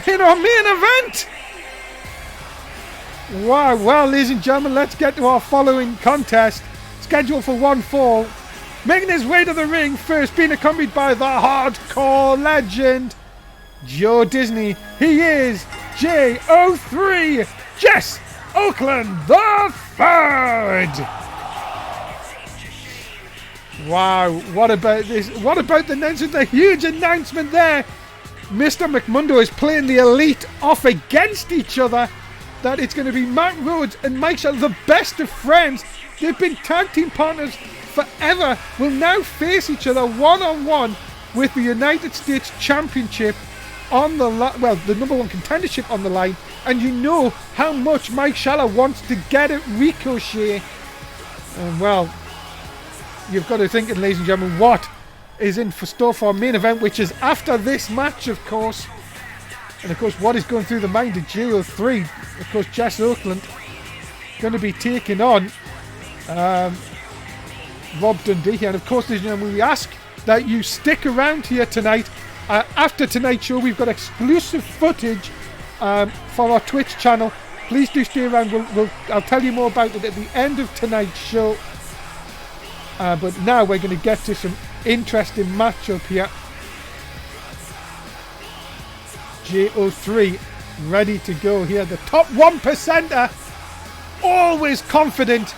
in our main event. Wow, well, ladies and gentlemen, let's get to our following contest, scheduled for one fall. Making his way to the ring, first being accompanied by the hardcore legend, Joe Disney. He is J03, Jess Oakland the Third. Wow, what about this? What about the announcement? The huge announcement there. Mr McMundo is playing the Elite off against each other. That it's going to be Matt Rhodes and Mike Schaller, the best of friends. They've been tag team partners forever, will now face each other one-on-one with the United States Championship on the the number one contendership on the line. And you know how much Mike Schaller wants to get at Ricochet. And well, you've got to think, ladies and gentlemen, what is in for store for our main event, which is after this match, of course. And of course, what is going through the mind of J03? Of course, Jess Oakland going to be taking on Rob Dundee here. And of course, ladies and gentlemen, we ask that you stick around here tonight. After tonight's show, we've got exclusive footage for our Twitch channel. Please do stay around. I'll tell you more about it at the end of tonight's show. But now we're going to get to some interesting matchup here. J03 ready to go here. The top 1%er, always confident,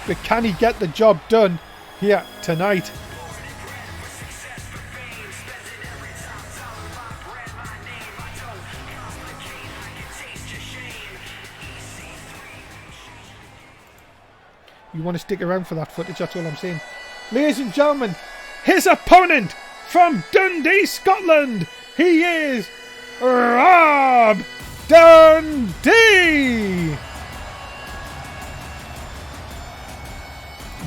but can he get the job done here tonight? You want to stick around for that footage, that's all I'm saying. Ladies and gentlemen, his opponent from Dundee, Scotland, he is Rob Dundee,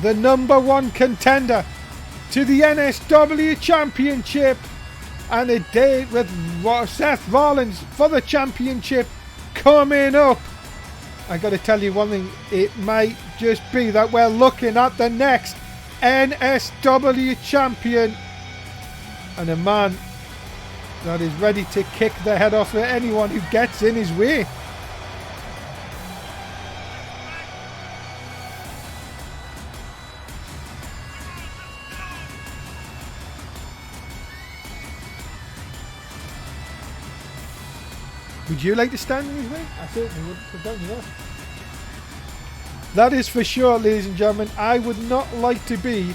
the number one contender to the NSW Championship, and a date with Seth Rollins for the championship coming up. I got to tell you one thing, it might just be that we're looking at the next NSW champion, and a man that is ready to kick the head off of anyone who gets in his way. Would you like to stand in his way? I certainly would. So don't you know? That is for sure, ladies and gentlemen. I would not like to be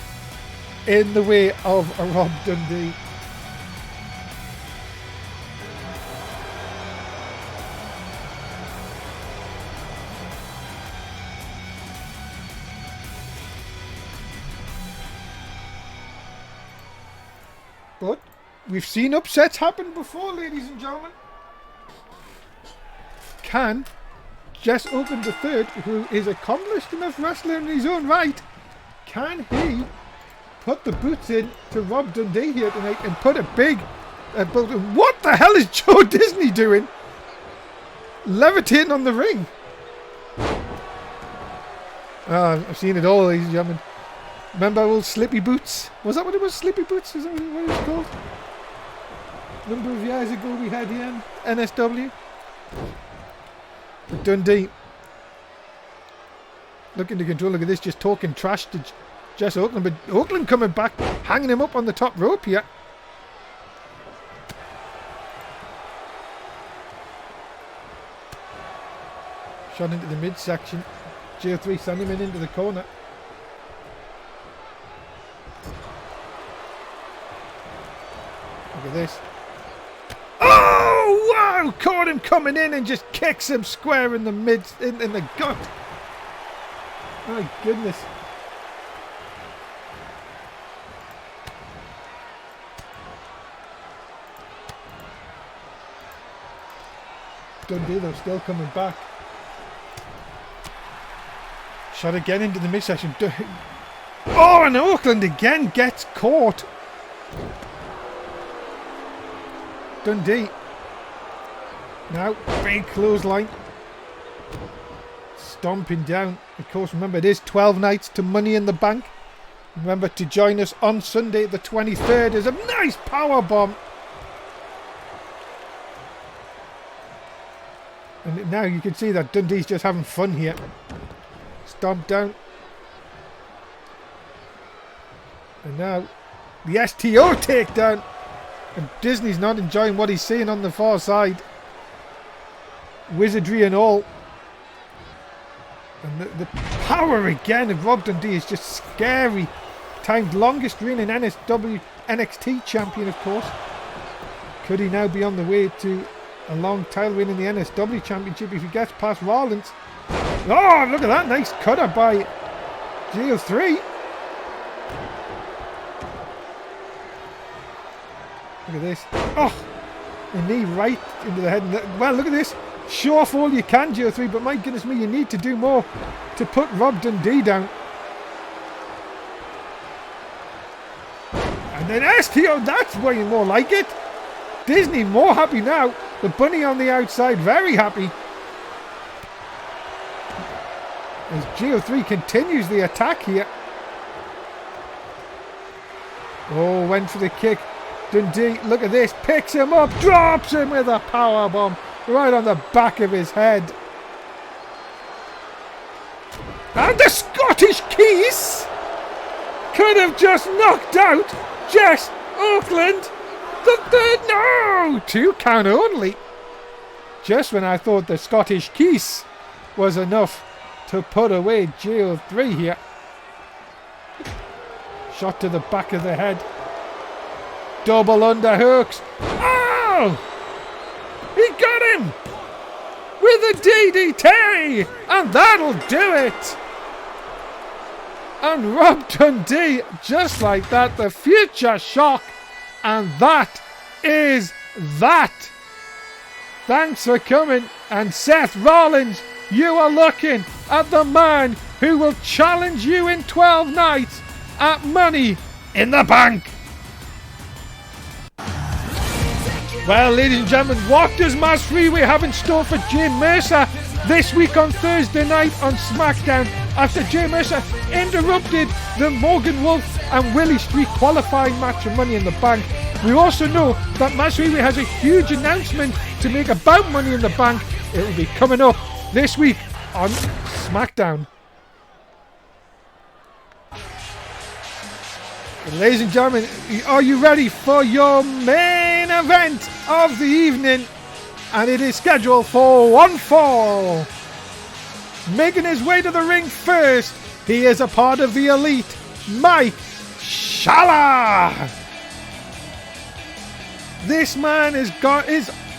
in the way of a Rob Dundee. But we've seen upsets happen before, ladies and gentlemen. Can Jess Oakland III, who is accomplished enough wrestler in his own right, can he put the boots in to Rob Dundee here tonight and put a big... what the hell is Joe Disney doing? Levitating on the ring. I've seen it all, ladies and gentlemen. Remember old Slippy Boots? Was that what it was? Slippy Boots? Is that what it was called? A number of years ago we had here in NSW. But Dundee looking to control. Look at this, just talking trash to Jess Oakland. But Oakland coming back, hanging him up on the top rope here. Shot into the midsection. J03 sending him into the corner. Look at this. Oh, wow! Caught him coming in and just kicks him square in the in the gut. My goodness. Dundee though still coming back. Shot again into the midsection. Oh, and Oakland again gets caught. Dundee. Now, big clothesline. Stomping down. Of course, remember, it is 12 nights to Money in the Bank. Remember to join us on Sunday the 23rd. There's a nice power bomb. And now you can see that Dundee's just having fun here. Stomp down. And now the STO takedown. And Disney's not enjoying what he's seeing on the far side. Wizardry and all. And the power again of Rob Dundee is just scary. Timed longest reigning NSW NXT champion, of course. Could he now be on the way to a long title win in the NSW championship if he gets past Rollins? Oh, look at that nice cutter by GL3. Look at this. Oh, a knee right into the head. Well, look at this. Show off all you can, GL3, but my goodness me, you need to do more to put Rob Dundee down. And then STO, that's way more like it. Disney more happy now. The bunny on the outside, very happy. As GO3 continues the attack here. Oh, went for the kick. Dundee, look at this, picks him up, drops him with a power bomb right on the back of his head. And the Scottish Keys could have just knocked out Jess Oakland. The third, no! 2 count only. Just when I thought the Scottish Keys was enough to put away GO3 here. Shot to the back of the head. Double underhooks. Oh! He got him! With a DDT! And that'll do it! And Rob Dundee, just like that, the future shock. And that is that. Thanks for coming. And Seth Rollins, you are looking at the man who will challenge you in 12 nights at Money in the Bank. Well, ladies and gentlemen, what does Match 3 we have in store for Jay Mercer this week on Thursday night on SmackDown after Jay Mercer interrupted the Morgan Wolf and Willie Street qualifying match for Money in the Bank? We also know that Match 3 has a huge announcement to make about Money in the Bank. It will be coming up this week on SmackDown. Ladies and gentlemen, are you ready for your main event of the evening? And it is scheduled for one fall. Making his way to the ring first, he is a part of the Elite, Mike Schaller. This man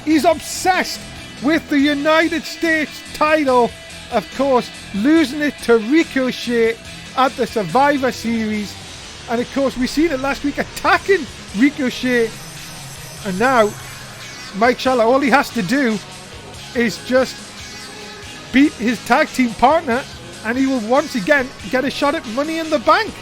he's obsessed with the United States title. Of course, losing it to Ricochet at the Survivor Series. And of course, we seen it last week attacking Ricochet. And now, Mike Schaller, all he has to do is just beat his tag team partner and he will once again get a shot at Money in the Bank.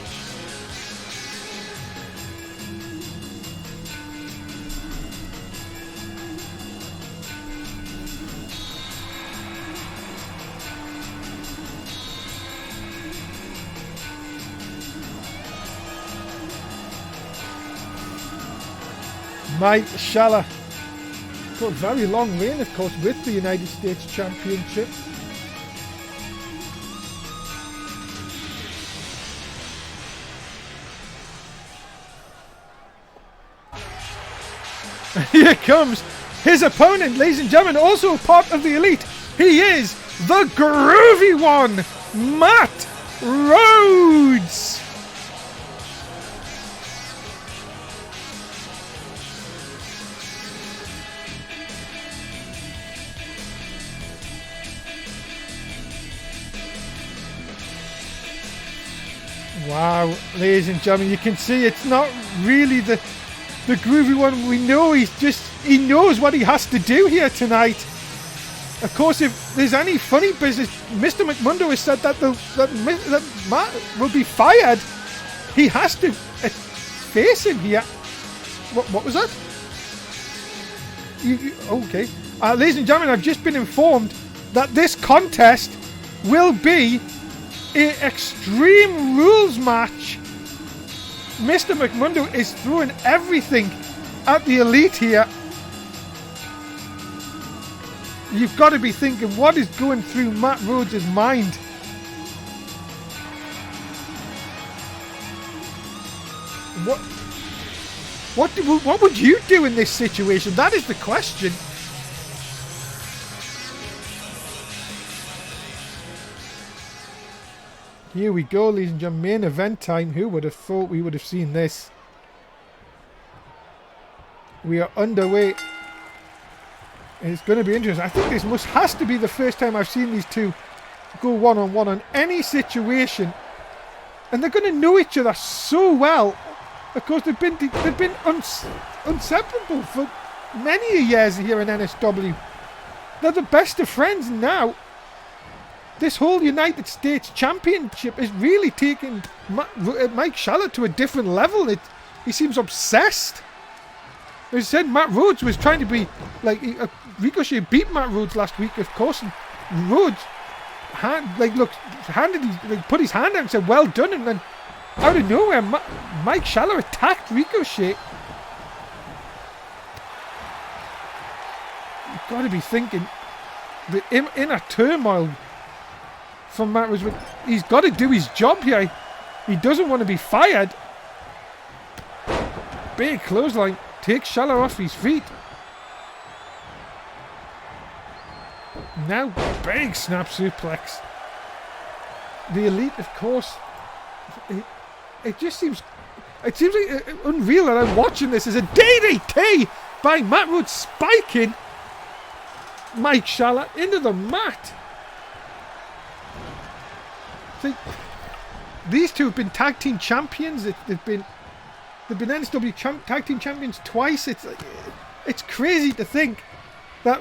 Mike Schaller, got a very long reign, of course, with the United States Championship. Here comes his opponent, ladies and gentlemen, also part of the Elite. He is the groovy one, Matt Rhodes. Wow, ladies and gentlemen, you can see it's not really the groovy one. We know he knows what he has to do here tonight. Of course, if there's any funny business, Mr McMundo has said that Matt will be fired. He has to face him here. What was that? Okay. Ladies and gentlemen, I've just been informed that this contest will be an Extreme Rules match. Mr McMundo is throwing everything at the Elite here. You've got to be thinking, what is going through Matt Rhodes' mind? What would you do in this situation? That is the question. Here we go, ladies and gentlemen. Main event time. Who would have thought we would have seen this? We are underway. It's going to be interesting. I think this has to be the first time I've seen these two go one-on-one on any situation. And they're going to know each other so well. Of course, they've been inseparable for many years here in NSW. They're the best of friends now. This whole United States Championship is really taking Mike Schaller to a different level. He seems obsessed. As I said, Matt Rhodes was trying to be like Ricochet beat Matt Rhodes last week, of course, and Rhodes put his hand out and said, "Well done," and then out of nowhere, Mike Schaller attacked Ricochet. You've got to be thinking the inner turmoil from Matt Rhodes. He's got to do his job here. He doesn't want to be fired. Big clothesline takes Schaller off his feet. Now big snap suplex. The Elite, of course. It just seems like unreal that I'm watching this as a DDT by Matt Rhodes spiking Mike Schaller into the mat. See, these two have been tag team champions. They've been NSW tag team champions twice. It's crazy to think that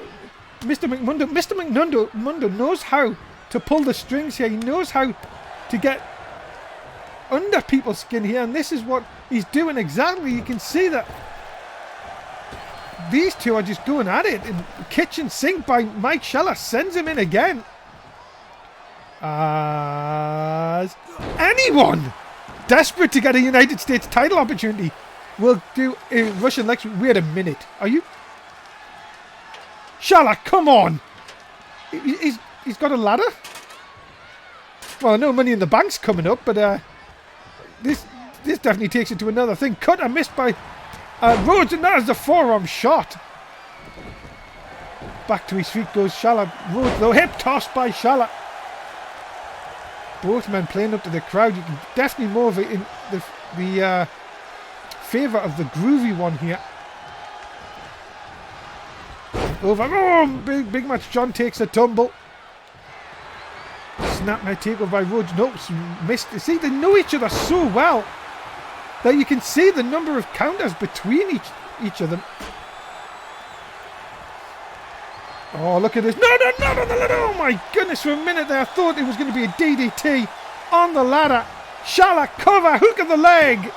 Mr McMundo knows how to pull the strings here. He knows how to get under people's skin here, and this is what he's doing exactly. You can see that these two are just going at it. And kitchen sink by Mike Schaller sends him in again. As anyone desperate to get a United States title opportunity will do a Russian leg sweep. Wait a minute. Are you? Schaller, come on. He's got a ladder. Well, I know Money in the Bank's coming up, but this definitely takes it to another thing. Cut and missed by Rhodes, and that is the forearm shot. Back to his feet goes Schaller. Rhodes, though, hip toss by Schaller. Both men playing up to the crowd. You can definitely move it in the favour of the groovy one here. Over. Oh, big match. John takes a tumble. Snapmare takeover by Rhodes. No, missed. See, they know each other so well that you can see the number of counters between each of them. Oh, look at this. No, not on the ladder. Oh, my goodness. For a minute there, I thought it was going to be a DDT on the ladder. Schaller, cover, hook of the leg.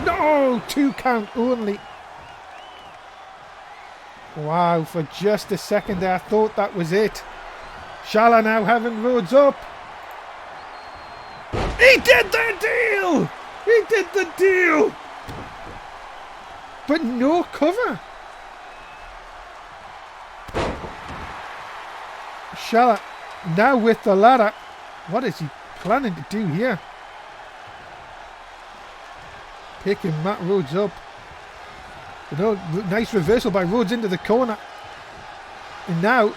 No, 2 count only. Wow, for just a second there, I thought that was it. Schaller now having Rhodes up. He did the deal! He did the deal! But no cover. Schaller now with the ladder. What is he planning to do here? Picking Matt Rhodes up. You know, nice reversal by Rhodes into the corner. And now,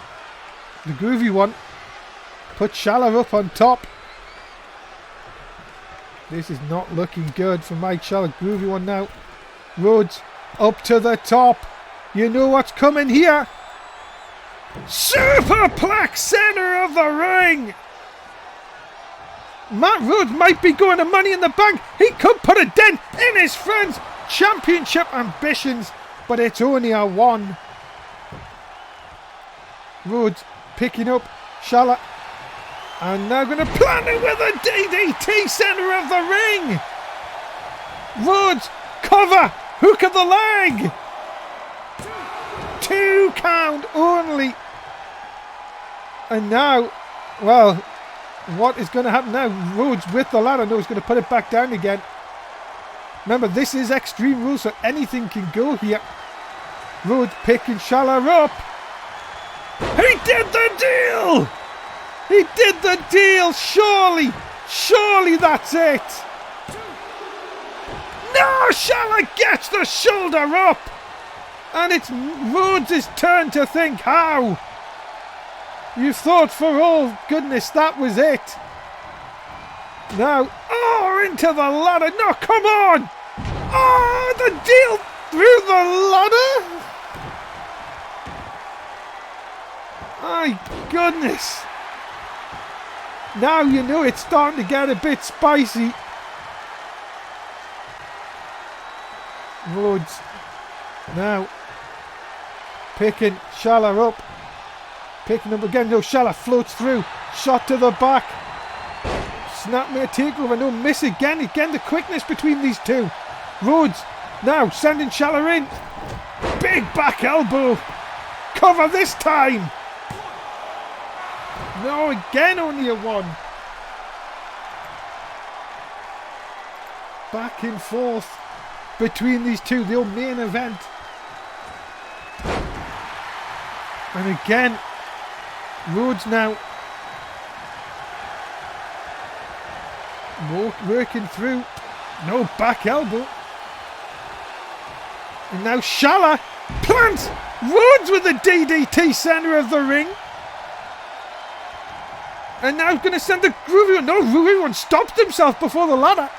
the groovy one puts Schaller up on top. This is not looking good for Mike Schaller. Groovy one now. Rhodes up to the top. You know what's coming here. Superplex center of the ring. Matt Rhodes might be going to Money in the Bank. He could put a dent in his friend's championship ambitions, but it's only a 1. Rhodes picking up Schaller, and now going to plant it with a DDT center of the ring. Rhodes, cover, hook of the leg. 2 count only. And now, well, what is going to happen now? Rhodes with the ladder. No, he's going to put it back down again. Remember, this is Extreme Rules, so anything can go here. Rhodes picking Schaller up. He did the deal! He did the deal! Surely! Surely that's it! No! Schaller gets the shoulder up! And it's Rhodes' turn to think how. You thought for all goodness that was it. Now, oh, into the ladder. No, come on! Oh, the deal through the ladder? My goodness. Now you know it's starting to get a bit spicy. Rhodes now picking Schaller up. Picking up again. No, Schaller floats through. Shot to the back. Snapmare takeover. No, miss again. Again, the quickness between these two. Rhodes now sending Schaller in. Big back elbow. Cover this time. No, again only a 1. Back and forth between these two. The old main event. And again, Rhodes now working through. No, back elbow. And now Schaller plants Rhodes with the DDT centre of the ring. And now going to send the Groovy One. No, Groovy One stops himself before the ladder.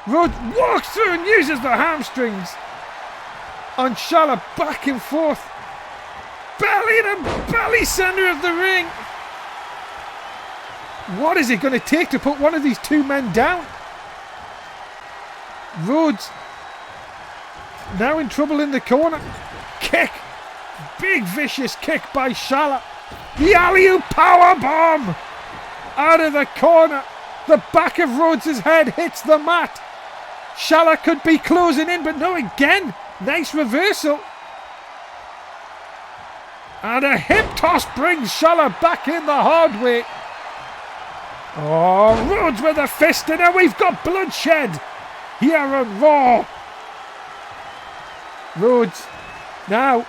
Rhodes walks through and uses the hamstrings on Schaller, back and forth. Belly to belly centre of the ring. What is it going to take to put one of these two men down? Rhodes now in trouble in the corner. Kick. Big vicious kick by Schaller. The alley-oop powerbomb out of the corner. The back of Rhodes' head hits the mat. Schaller could be closing in, but no, again. Nice reversal. And a hip toss brings Schaller back in the hard way. Oh, Rhodes with a fist, and now we've got bloodshed here on Raw. Rhodes now.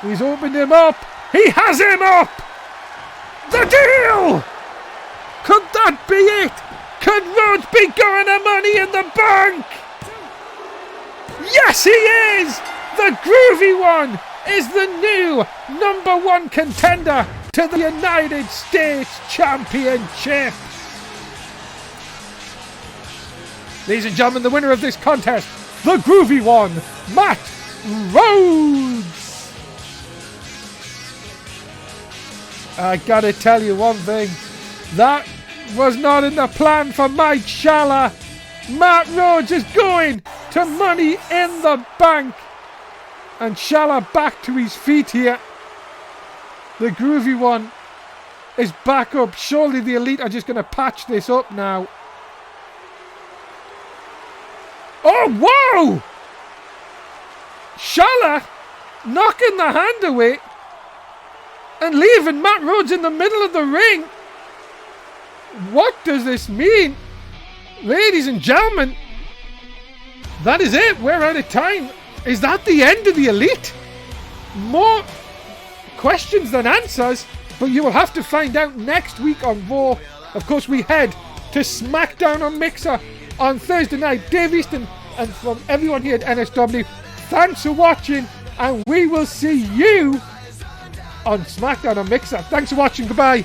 He's opened him up. He has him up! The deal! Could that be it? Could Rhodes be going to Money in the Bank? Yes, he is! The Groovy One is the new #1 contender to the United States Championship. Ladies and gentlemen, the winner of this contest, the Groovy One, Matt Rhodes. I gotta tell you one thing, that was not in the plan for Mike Schaller. Matt Rhodes is going to Money in the Bank. And Schaller back to his feet here. The Groovy One is back up. Surely the Elite are just going to patch this up now. Oh, whoa! Schaller knocking the hand away and leaving Matt Rhodes in the middle of the ring. What does this mean? Ladies and gentlemen, that is it. We're out of time. Is that the end of the Elite? More questions than answers, but you will have to find out next week on Raw. Of course, we head to SmackDown on Mixer on Thursday night. Dave Easton and from everyone here at NSW, thanks for watching, and we will see you on SmackDown on Mixer. Thanks for watching. Goodbye.